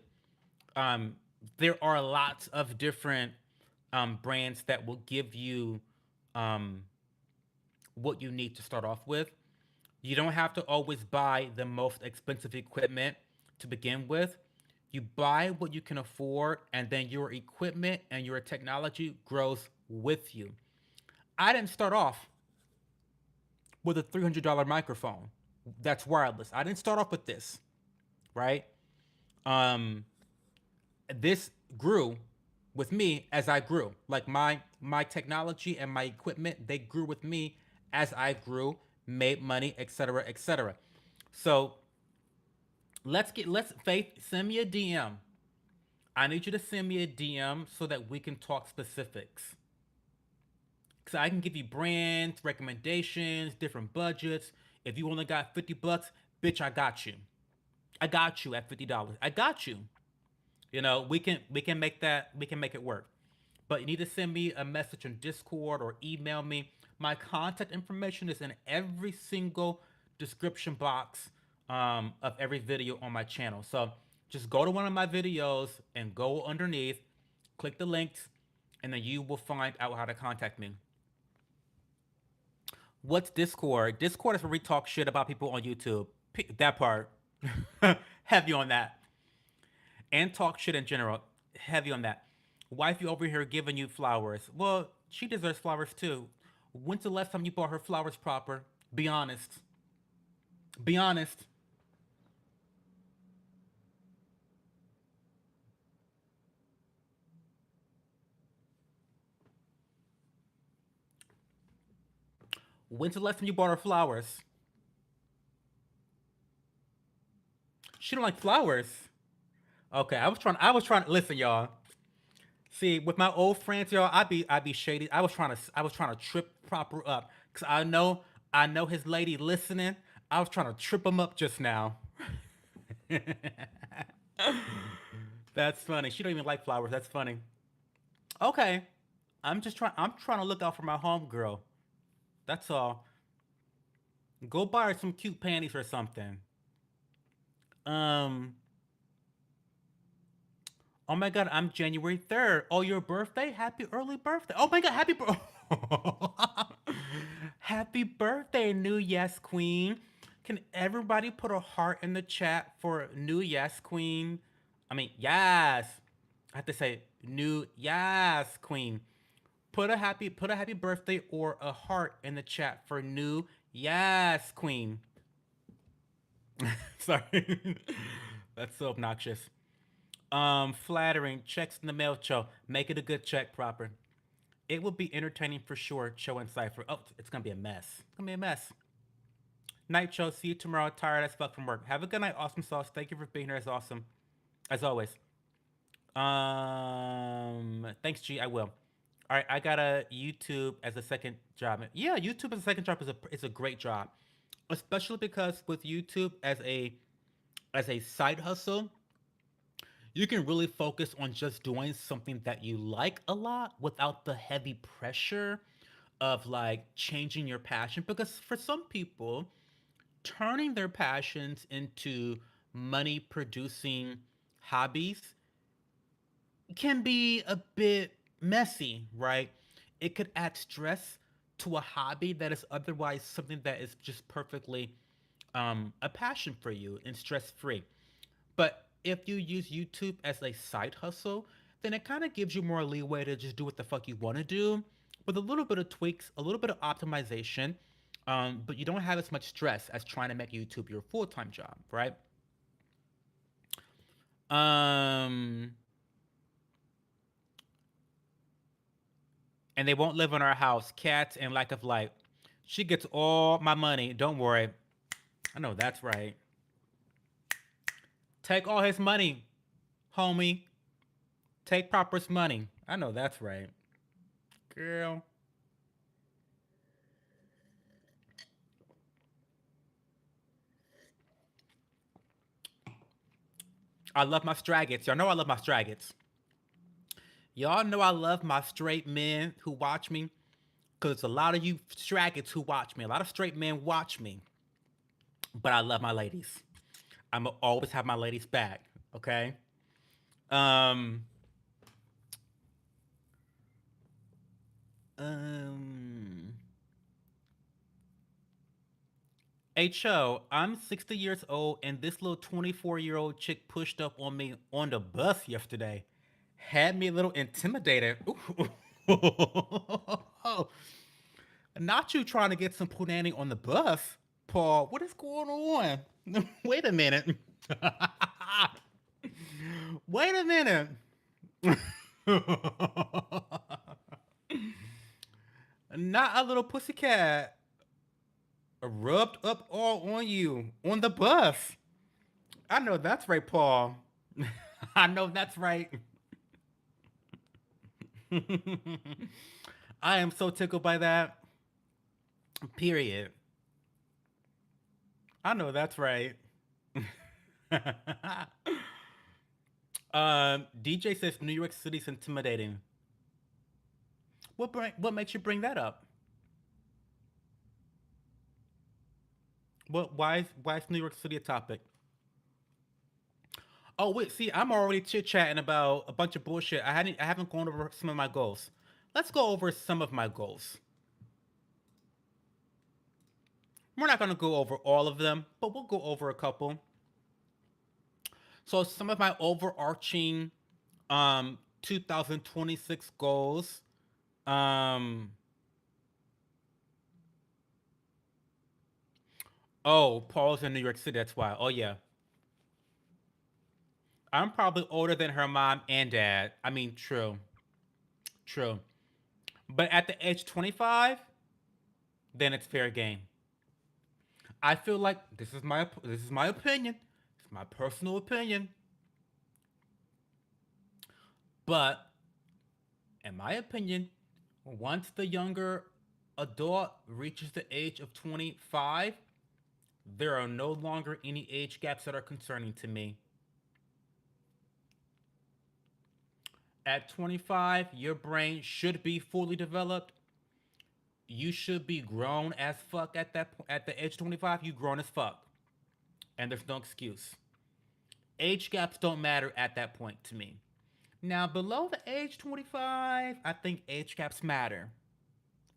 um, there are lots of different brands that will give you um, what you need to start off with. You don't have to always buy the most expensive equipment to begin with. You buy what you can afford, and then your equipment and your technology grows with you. I didn't start off with a $300 microphone that's wireless. I didn't start off with this, right? Um, this grew with me as I grew. Like my technology and my equipment, they grew with me as I grew, made money, etc., etc. So let's Faith, send me a DM. I need you to send me a DM so that we can talk specifics. So I can give you brands, recommendations, different budgets. If you only got $50, bitch, I got you. I got you at $50. I got you. We can make that, we can make it work. But you need to send me a message on Discord or email me. My contact information is in every single description box of every video on my channel. So just go to one of my videos and go underneath, click the links, and then you will find out how to contact me. What's Discord? Discord is where we talk shit about people on YouTube. That part. Heavy on that. And talk shit in general. Heavy on that. Wifey over here giving you flowers. Well, she deserves flowers too. When's the last time you bought her flowers proper? Be honest. Be honest. When's the last time you bought her flowers? She don't like flowers. Okay, I was trying to listen, y'all. See, with my old friends, y'all, I be shady. I was trying to trip proper up. Cause I know his lady listening. I was trying to trip him up just now. That's funny. She don't even like flowers. That's funny. Okay. I'm trying to look out for my home girl. That's all. Go buy her some cute panties or something. Um Oh my god, I'm January 3rd. Oh, your birthday? Happy early birthday. Oh my god, happy happy birthday, new yes queen. Can everybody put a heart in the chat for new yes queen? I mean, yes. I have to say new yes queen. Put a happy birthday or a heart in the chat for new yes queen. Sorry. That's so obnoxious. Flattering checks in the mail, Cho. Make it a good check, proper. It will be entertaining for sure, Cho and Cypher. Oh, it's gonna be a mess. It's gonna be a mess. Night, Cho. See you tomorrow. Tired as fuck from work. Have a good night, awesome sauce. Thank you for being here as awesome. As always. Thanks, G. I will. All right, I got a YouTube as a second job. Yeah, YouTube as a second job is a great job, especially because with YouTube as a side hustle, you can really focus on just doing something that you like a lot without the heavy pressure of like changing your passion. Because for some people, turning their passions into money producing hobbies can be a bit messy, right? It could add stress to a hobby that is otherwise something that is just perfectly a passion for you and stress free. But if you use YouTube as a side hustle, then it kind of gives you more leeway to just do what the fuck you want to do with a little bit of tweaks, a little bit of optimization. But you don't have as much stress as trying to make YouTube your full time job, right? Um, and they won't live in our house. Cats and lack of light. She gets all my money. Don't worry. I know that's right. Take all his money, homie. Take Proper's money. I know that's right. Girl. I love my straggots. Y'all know I love my straggots. Y'all know I love my straight men who watch me. Because a lot of you straggots who watch me. A lot of straight men watch me. But I love my ladies. I'm going to always have my ladies back. Okay? Um, um, HO, I'm 60 years old and this little 24-year-old chick pushed up on me on the bus yesterday. Had me a little intimidated. Ooh. Not you trying to get some punani on the bus, Paul. What is going on? Wait a minute. Wait a minute. Not a little pussycat rubbed up all on you on the bus. I know that's right, Paul. I know that's right. I am so tickled by that. Period. I know that's right. DJ says New York City's intimidating. What makes you bring that up? Why is New York City a topic? Oh wait, see, I'm already chit chatting about a bunch of bullshit. I haven't gone over some of my goals. Let's go over some of my goals. We're not gonna go over all of them, but we'll go over a couple. So some of my overarching 2026 goals. Um oh, Paul's in New York City, that's why. Oh yeah. I'm probably older than her mom and dad. I mean, true. True. But at the age 25, then it's fair game. I feel like this is my opinion. It's my personal opinion. But in my opinion, once the younger adult reaches the age of 25, there are no longer any age gaps that are concerning to me. At 25, your brain should be fully developed. You should be grown as fuck at the age 25. You grown as fuck, and there's no excuse. Age gaps don't matter at that point to me. Now, below the age 25, I think age gaps matter.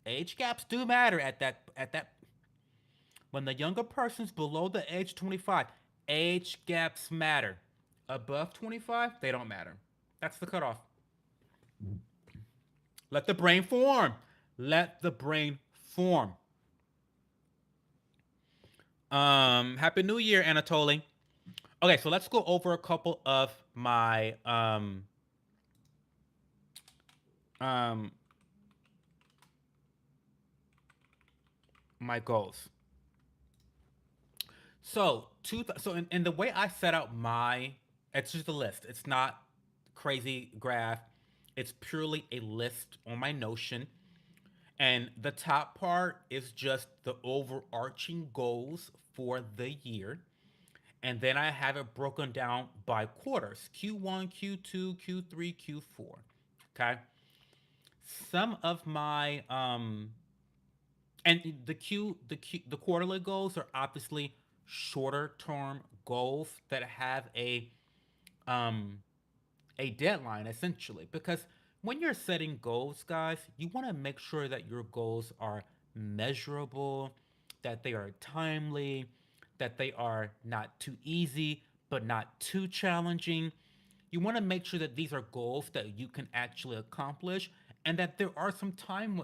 Age gaps do matter at that when the younger person's below the age 25, age gaps matter. Above 25, they don't matter. That's the cutoff. Let the brain form. Let the brain form. Happy New Year, Anatoly. Okay, so let's go over a couple of um my goals. So in the way I set out it's just a list. It's not crazy graph. It's purely a list on my Notion. And the top part is just the overarching goals for the year. And then I have it broken down by quarters: Q1, Q2, Q3, Q4. Okay. Some of my and the quarterly goals are obviously shorter term goals that have um a deadline essentially, because when you're setting goals, guys, you want to make sure that your goals are measurable, that they are timely, that they are not too easy but not too challenging. You want to make sure that these are goals that you can actually accomplish, and that there are some time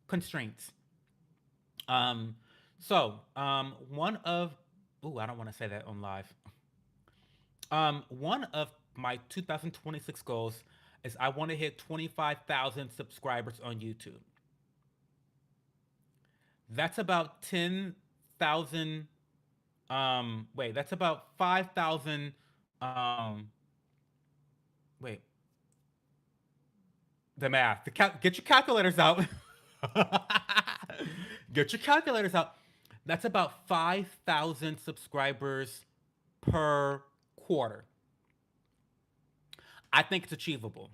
constraints. Um, one of I don't want to say that on live. One of my 2026 goals is I want to hit 25,000 subscribers on YouTube. That's about 10,000. Wait, that's about 5,000. Wait, the math. Get your calculators out. Get your calculators out. That's about 5,000 subscribers per quarter. I think it's achievable.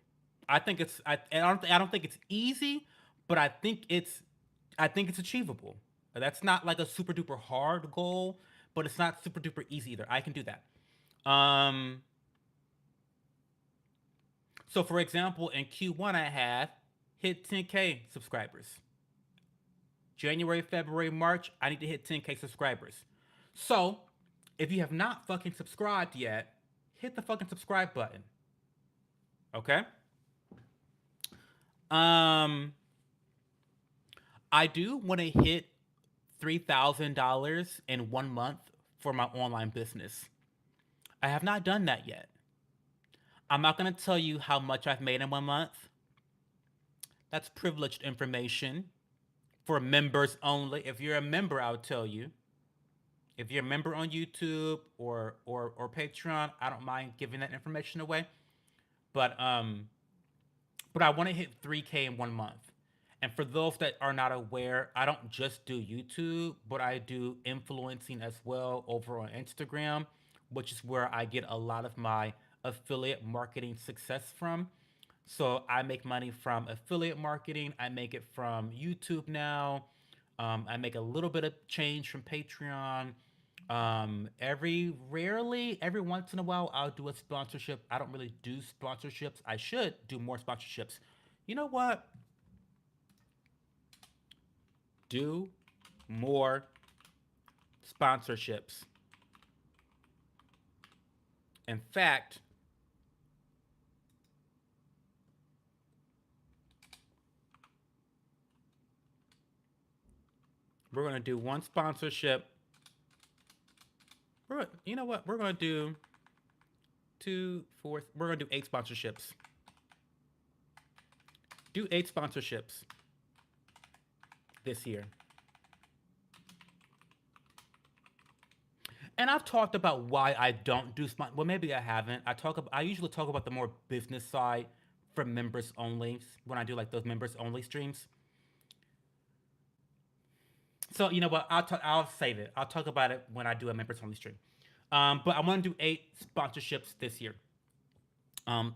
I don't think it's easy, but I think it's achievable. That's not like a super duper hard goal, but it's not super duper easy either. I can do that. Um so for example, in Q1 I have hit 10K subscribers. January, February, March, I need to hit 10K subscribers. So, if you have not fucking subscribed yet, hit the fucking subscribe button. Okay? Um I do want to hit $3,000 in 1 month for my online business. I have not done that yet. I'm not going to tell you how much I've made in 1 month. That's privileged information for members only. If you're a member, I'll tell you. If you're a member on YouTube or Patreon, I don't mind giving that information away. But but I want to hit 3K in 1 month. And for those that are not aware, I don't just do YouTube, but I do influencing as well over on Instagram, which is where I get a lot of my affiliate marketing success from. So I make money from affiliate marketing. I make it from YouTube now. I make a little bit of change from Patreon. Every once in a while, I'll do a sponsorship. I don't really do sponsorships. I should do more sponsorships. You know what? Do more sponsorships. In fact, we're gonna do one sponsorship. You know what? We're gonna do two, four. We're gonna do 8 sponsorships. Do 8 sponsorships this year. And I've talked about why I don't do well, maybe I haven't. I usually talk about the more business side for members only when I do like those members only streams. So you know what? I'll save it. I'll talk about it when I do a members only stream. But I want to do 8 sponsorships this year.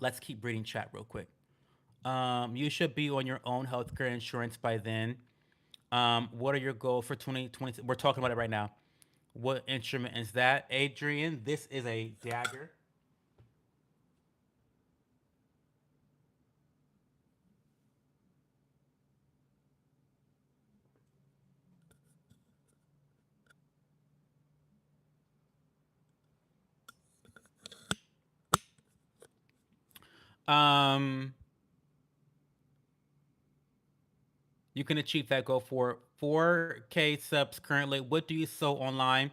Let's keep reading chat real quick. You should be on your own healthcare insurance by then. What are your goals for 2020? We're talking about it right now. What instrument is that, Adrian? This is a dagger. Um, you can achieve that goal for 4K subs currently. What do you sell online?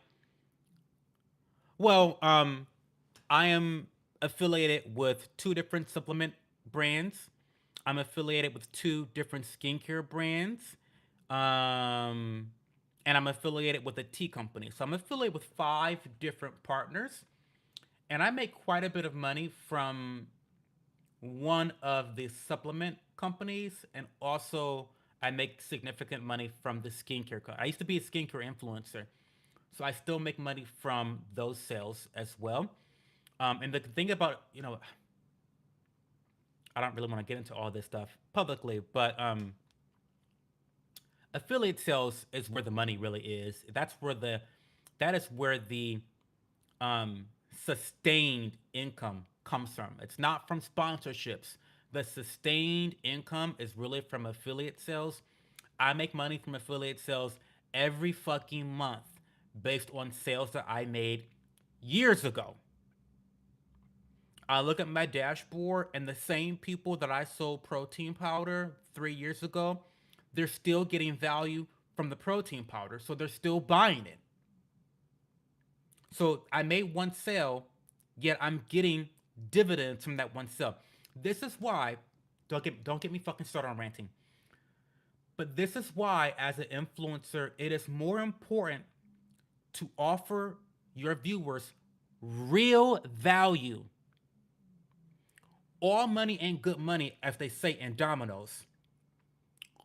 Well, I am affiliated with 2 different supplement brands. I'm affiliated with 2 different skincare brands. Um, and I'm affiliated with a tea company. So I'm affiliated with 5 different partners. And I make quite a bit of money from one of the supplement companies. And also, I make significant money from the skincare. I used to be a skincare influencer. So I still make money from those sales as well. And the thing about, I don't really want to get into all this stuff publicly, but affiliate sales is where the money really is. That is where the um, sustained income comes from. It's not from sponsorships. The sustained income is really from affiliate sales. I make money from affiliate sales every fucking month based on sales that I made years ago. I look at my dashboard, and the same people that I sold protein powder 3 years ago, they're still getting value from the protein powder. So they're still buying it. So I made one sale, yet I'm getting dividends from that one sale. This is why, don't get me fucking started on ranting. But this is why, as an influencer, it is more important to offer your viewers real value. All money ain't good money, as they say in Domino's.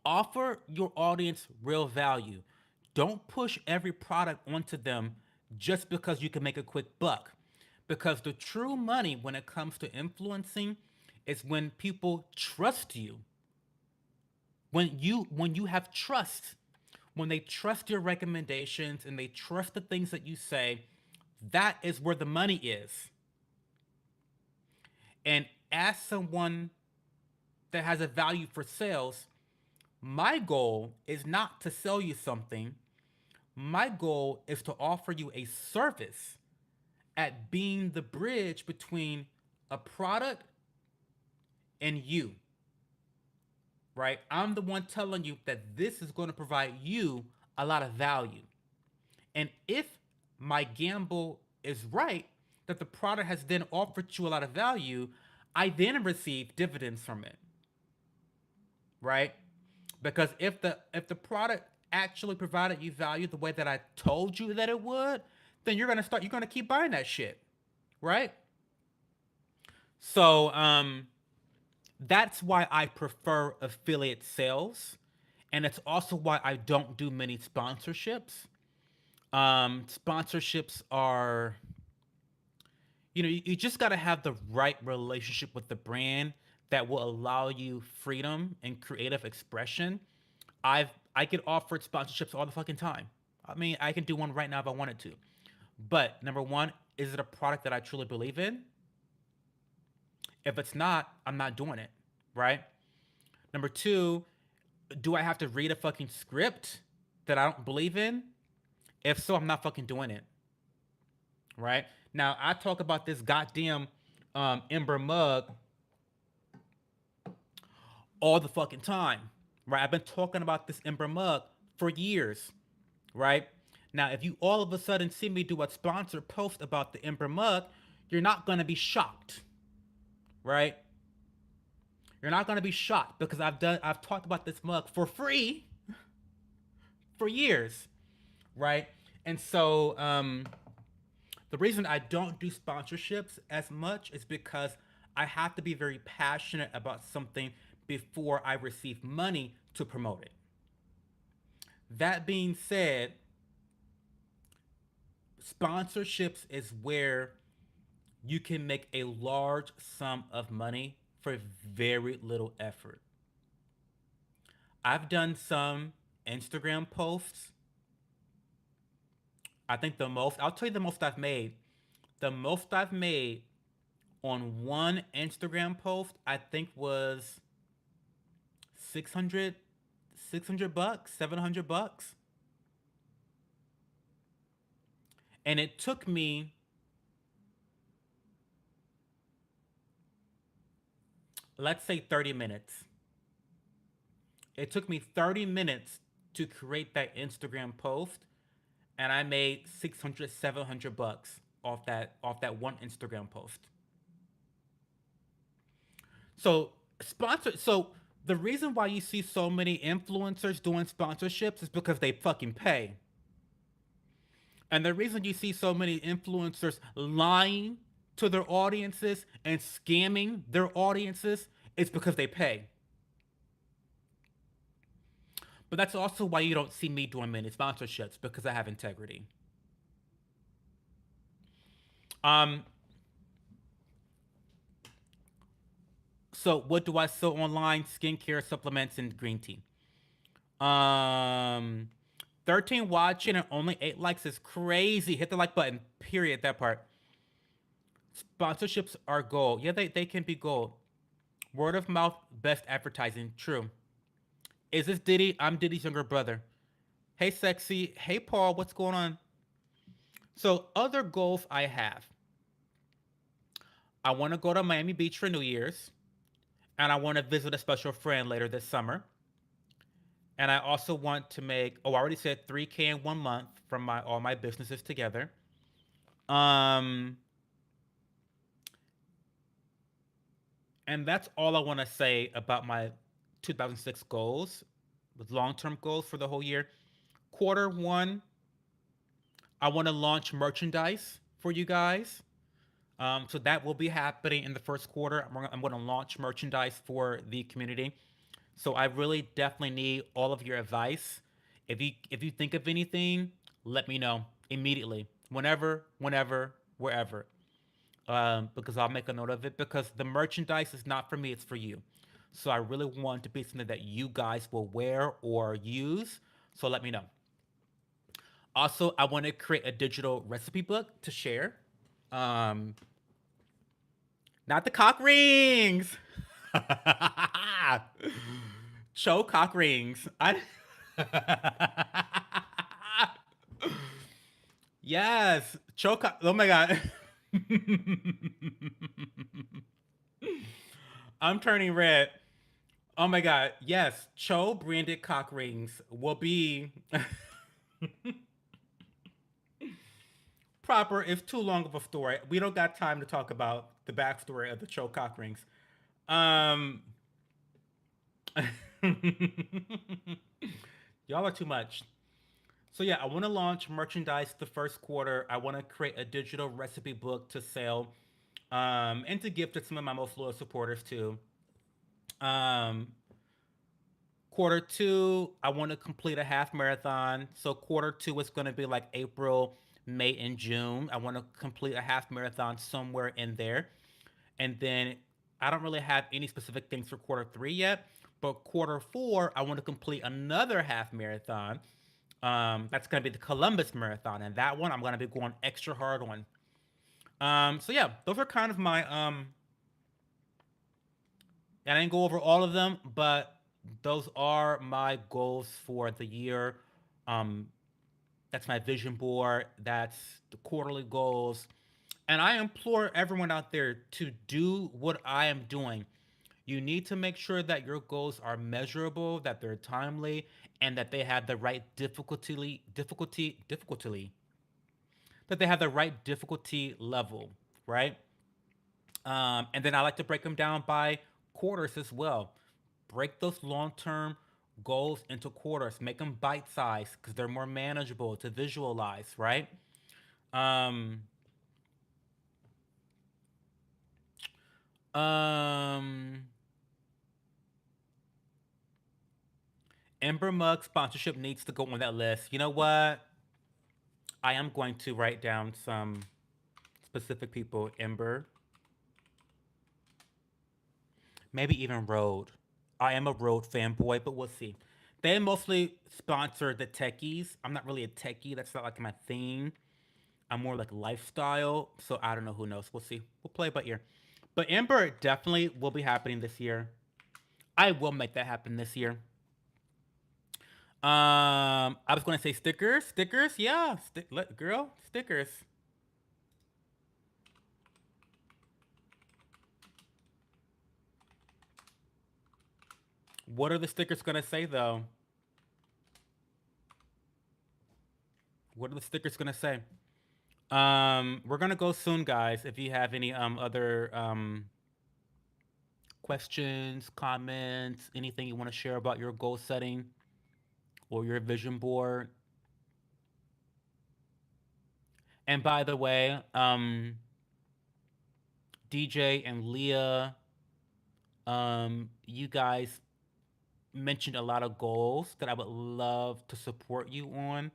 Offer your audience real value. Don't push every product onto them just because you can make a quick buck. Because the true money when it comes to influencing is when people trust you. When you have trust, when they trust your recommendations and they trust the things that you say, that is where the money is. And as someone that has a value for sales, my goal is not to sell you something. My goal is to offer you a service at being the bridge between a product and you, right? I'm the one telling you that this is going to provide you a lot of value. And if my gamble is right, that the product has then offered you a lot of value, I then receive dividends from it, right? Because if the product actually provided you value the way that I told you that it would, then you're gonna keep buying that shit, right? So that's why I prefer affiliate sales. And it's also why I don't do many sponsorships. Sponsorships are, you just got to have the right relationship with the brand that will allow you freedom and creative expression. I get offered sponsorships all the fucking time. I mean, I can do one right now if I wanted to. But number one, is it a product that I truly believe in? If it's not, I'm not doing it, right? Number two, do I have to read a fucking script that I don't believe in? If so, I'm not fucking doing it, right? Now, I talk about this goddamn Ember mug all the fucking time, right? I've been talking about this Ember mug for years, right? Now, if you all of a sudden see me do a sponsored post about the Ember mug, you're not gonna be shocked, right? You're not gonna be shocked because I've talked about this mug for free for years, right? And so the reason I don't do sponsorships as much is because I have to be very passionate about something before I receive money to promote it. That being said, sponsorships is where you can make a large sum of money for very little effort. I've done some Instagram posts. I think I'll tell you the most I've made. The most I've made on one Instagram post, I think was 600, 600 bucks, $700. And it took me, let's say 30 minutes. It took me 30 minutes to create that Instagram post, and I made 600, $700 off that one Instagram post. So so the reason why you see so many influencers doing sponsorships is because they fucking pay. And the reason you see so many influencers lying to their audiences and scamming their audiences is because they pay. But that's also why you don't see me doing many sponsorships because I have integrity. Um, so what do I sell online? Skincare, supplements, and green tea. Um, 13 watching and only 8 likes is crazy. Hit the like button. Period. That part. Sponsorships are gold. Yeah, they can be gold. Word of mouth, best advertising. True. Is this Diddy? I'm Diddy's younger brother. Hey, sexy. Hey, Paul. What's going on? So, other goals I have. I want to go to Miami Beach for New Year's, and I want to visit a special friend later this summer. And I also want to make. Oh, I already said 3K in 1 month from my all my businesses together. Um, and that's all I want to say about my 2006 goals, with long-term goals for the whole year. Quarter one, I want to launch merchandise for you guys. So that will be happening in the first quarter. I'm going to launch merchandise for the community. So I really definitely need all of your advice. If you think of anything, let me know immediately, whenever, wherever, because I'll make a note of it. Because the merchandise is not for me; it's for you. So I really want to be something that you guys will wear or use. So let me know. Also, I want to create a digital recipe book to share. Um, Not the cock rings. Cho cock rings. Yes, Cho cock. Oh my god. I'm turning red. Oh my god. Yes, Cho branded cock rings will be proper. It's too long of a story. We don't got time to talk about the backstory of the Cho cock rings. Um, y'all are too much. So yeah, I want to launch merchandise the first quarter. I want to create a digital recipe book to sell, and to gift to some of my most loyal supporters too. Um, Quarter two, I want to complete a half marathon. So quarter two is going to be like April, May, and June. I want to complete a half marathon somewhere in there. And then I don't really have any specific things for quarter three yet. But quarter four, I want to complete another half marathon. That's going to be the Columbus Marathon. And that one I'm going to be going extra hard on. So yeah, those are kind of my and I didn't go over all of them, but those are my goals for the year. Um, that's my vision board. That's the quarterly goals. And I implore everyone out there to do what I am doing. You need to make sure that your goals are measurable, that they're timely, and that they have the right difficulty, that they have the right difficulty level, right? And then I like to break them down by quarters as well. Break those long term goals into quarters, make them bite sized because they're more manageable to visualize, right? Um, um, Ember Mug sponsorship needs to go on that list. You know what? I am going to write down some specific people. Ember, maybe even Road. I am a Road fanboy, but we'll see. They mostly sponsor the techies. I'm not really a techie. That's not like my thing. I'm more like lifestyle. So I don't know. Who knows? We'll see. We'll play by ear. But Ember definitely will be happening this year. I will make that happen this year. I was going to say stickers. Stickers, yeah. Girl, stickers. What are the stickers going to say though? What are the stickers going to say? We're gonna go soon, guys. If you have any other questions, comments, anything you want to share about your goal setting or your vision board. And by the way, DJ and Leah, you guys mentioned a lot of goals that I would love to support you on.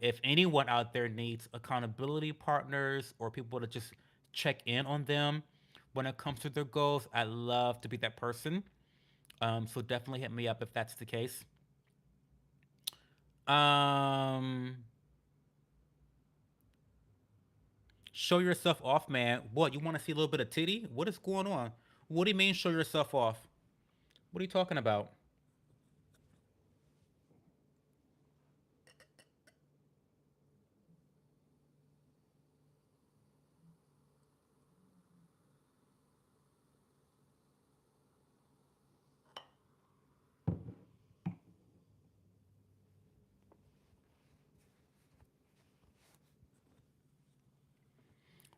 If anyone out there needs accountability partners or people to just check in on them when it comes to their goals, I'd love to be that person. So definitely hit me up if that's the case. Um, show yourself off, man. What, you want to see a little bit of titty? What is going on? What do you mean show yourself off? What are you talking about?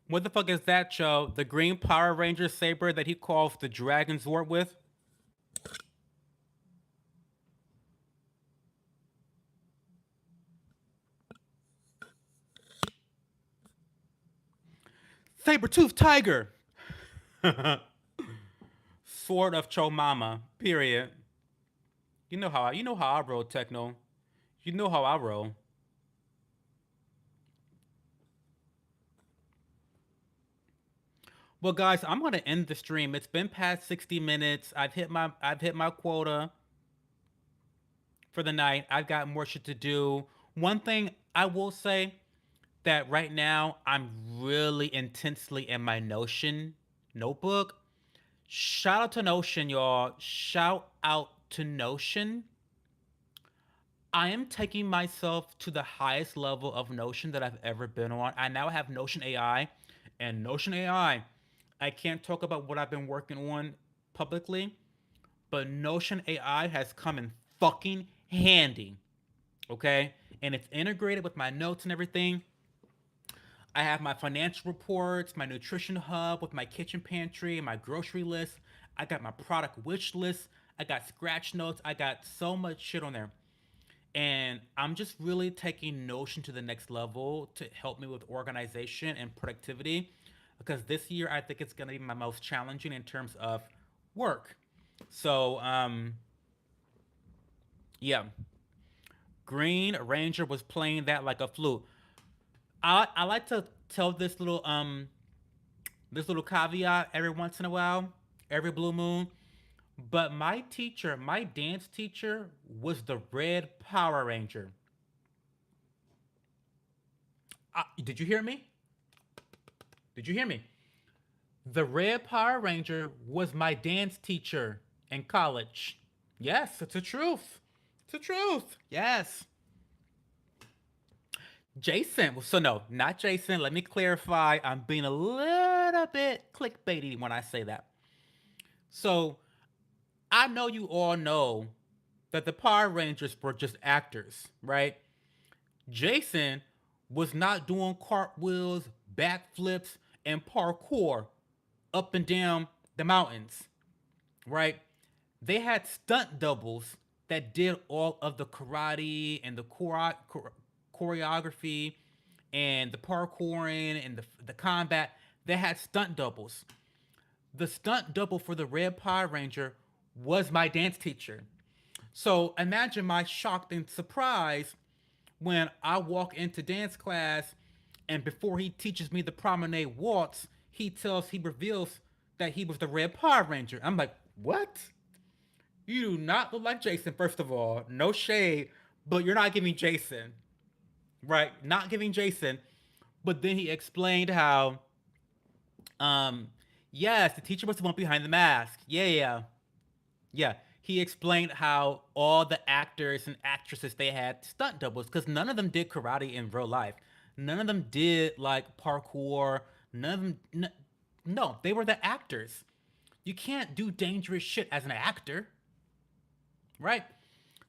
What the fuck is that, Joe? The green Power Ranger saber that he calls the Dragon Zord with? Saber-toothed tiger! Sword of Cho Mama. Period. You know how I roll, Techno. You know how I roll. Well, guys, I'm gonna end the stream. It's been past 60 minutes. I've hit my quota for the night. I've got more shit to do. One thing I will say that right now I'm really intensely in my Notion notebook. Shout out to Notion, y'all. Shout out to Notion. I am taking myself to the highest level of Notion that I've ever been on. I now have Notion AI, and Notion AI. I can't talk about what I've been working on publicly, but Notion AI has come in fucking handy. Okay? And it's integrated with my notes and everything. I have my financial reports, my nutrition hub with my kitchen pantry, my grocery list. I got my product wish list. I got scratch notes. I got so much shit on there. And I'm just really taking Notion to the next level to help me with organization and productivity because this year I think it's going to be my most challenging in terms of work. So, Yeah, Green Ranger was playing that like a flute. I like to tell this little caveat every once in a while, every blue moon. But my teacher, my dance teacher, was the Red Power Ranger. Did you hear me? Did you hear me? The Red Power Ranger was my dance teacher in college. Yes, it's a truth. It's a truth. Yes. Jason. So no, not Jason. Let me clarify. I'm being a little bit clickbaity when I say that. So I know you all know that the Power Rangers were just actors, right? Jason was not doing cartwheels, backflips, and parkour up and down the mountains, right? They had stunt doubles that did all of the karate and the choreography and the parkouring and the combat. They had stunt doubles. The stunt double for the Red Power Ranger was my dance teacher. So imagine my shock and surprise when I walk into dance class and before he teaches me the promenade waltz, he reveals that he was the Red Power Ranger. I'm like, what? You do not look like Jason, first of all. No shade, but you're not giving Jason, right? Not giving Jason. But then he explained how, um, yes, the teacher was the one behind the mask. Yeah, yeah, yeah. He explained how all the actors and actresses they had stunt doubles because none of them did karate in real life. None of them did like parkour. None of them. No, they were the actors. You can't do dangerous shit as an actor, right?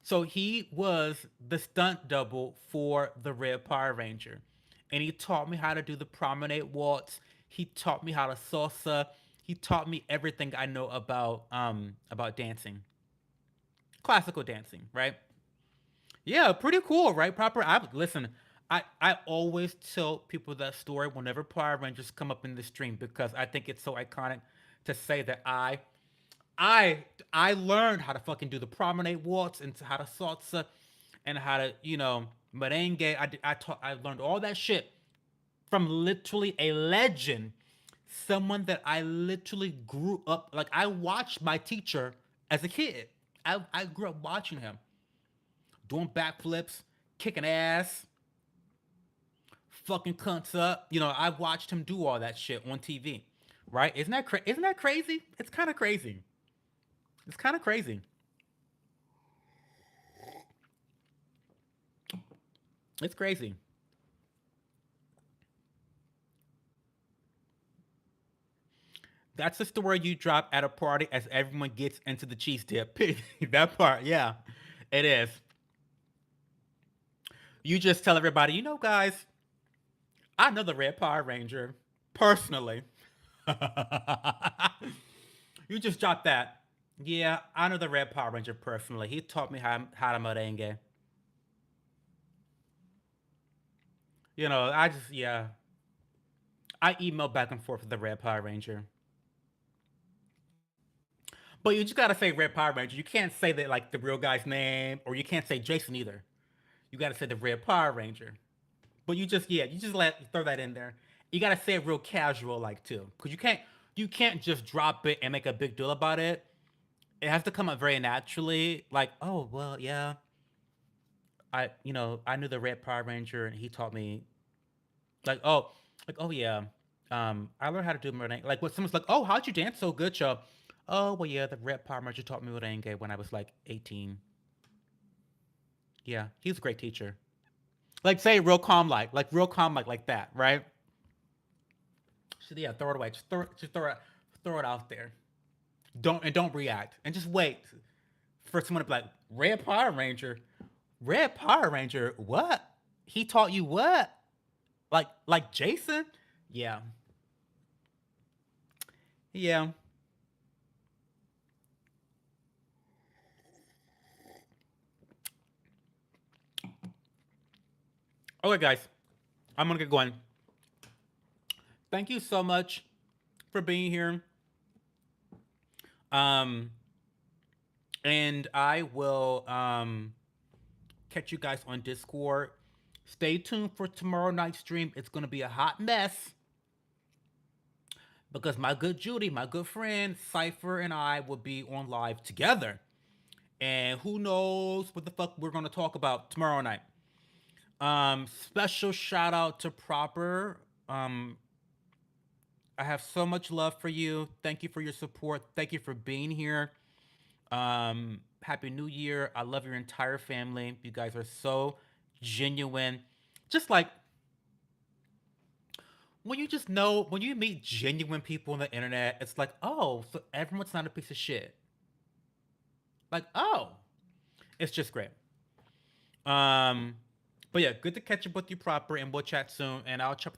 So he was the stunt double for the Red Power Ranger. And he taught me how to do the promenade waltz. He taught me how to salsa. He taught me everything I know about dancing. Classical dancing, right? Yeah, pretty cool, right? Proper. Listen. I always tell people that story whenever Power Rangers come up in the stream because I think it's so iconic to say that I I learned how to fucking do the promenade waltz and how to salsa and how to merengue. I learned all that shit from literally a legend, someone that I literally grew up like. I watched my teacher as a kid. I grew up watching him doing backflips, kicking ass, fucking cunts up. I watched him do all that shit on TV. Right? Isn't that crazy? It's kind of crazy. It's kind of crazy. It's crazy. That's the story you drop at a party as everyone gets into the cheese dip. That part, yeah, it is. You just tell everybody, guys, I know the Red Power Ranger personally. You just drop that. Yeah, I know the Red Power Ranger personally. He taught me how to merengue. I just yeah. I email back and forth with the Red Power Ranger. But you just gotta say Red Power Ranger. You can't say that like the real guy's name, or you can't say Jason either. You gotta say the Red Power Ranger. But you just throw that in there. You gotta say it real casual like too, because you can't just drop it and make a big deal about it. It has to come up very naturally. Like, oh well, yeah, I knew the Red Power Ranger and he taught me like oh yeah, I learned how to do merengue. Like when someone's like, oh, how'd you dance so good, Joe? Oh well, yeah, the Red Power Ranger taught me merengue when I was like 18. Yeah, he's a great teacher. Like say real calm like real calm like that, right? So yeah, throw it away. Just throw it out there. Don't react and just wait for someone to be like Red Power Ranger. What? He taught you what? Like Jason? Yeah, yeah. Okay, guys, I'm gonna get going. Thank you so much for being here. Um, and I will. catch you guys on Discord. Stay tuned for tomorrow night's stream. It's going to be a hot mess because my good Judy, my good friend, Cypher, and I will be on live together. And who knows what the fuck we're going to talk about tomorrow night. Special shout out to Proper. Um, I have so much love for you. Thank you for your support. Thank you for being here. Happy New Year. I love your entire family. You guys are so genuine. Just like when you just know, when you meet genuine people on the internet, it's like, oh, so everyone's not a piece of shit. Like, oh, it's just great. Um, but yeah, good to catch up with you proper, and we'll chat soon. And I'll chat with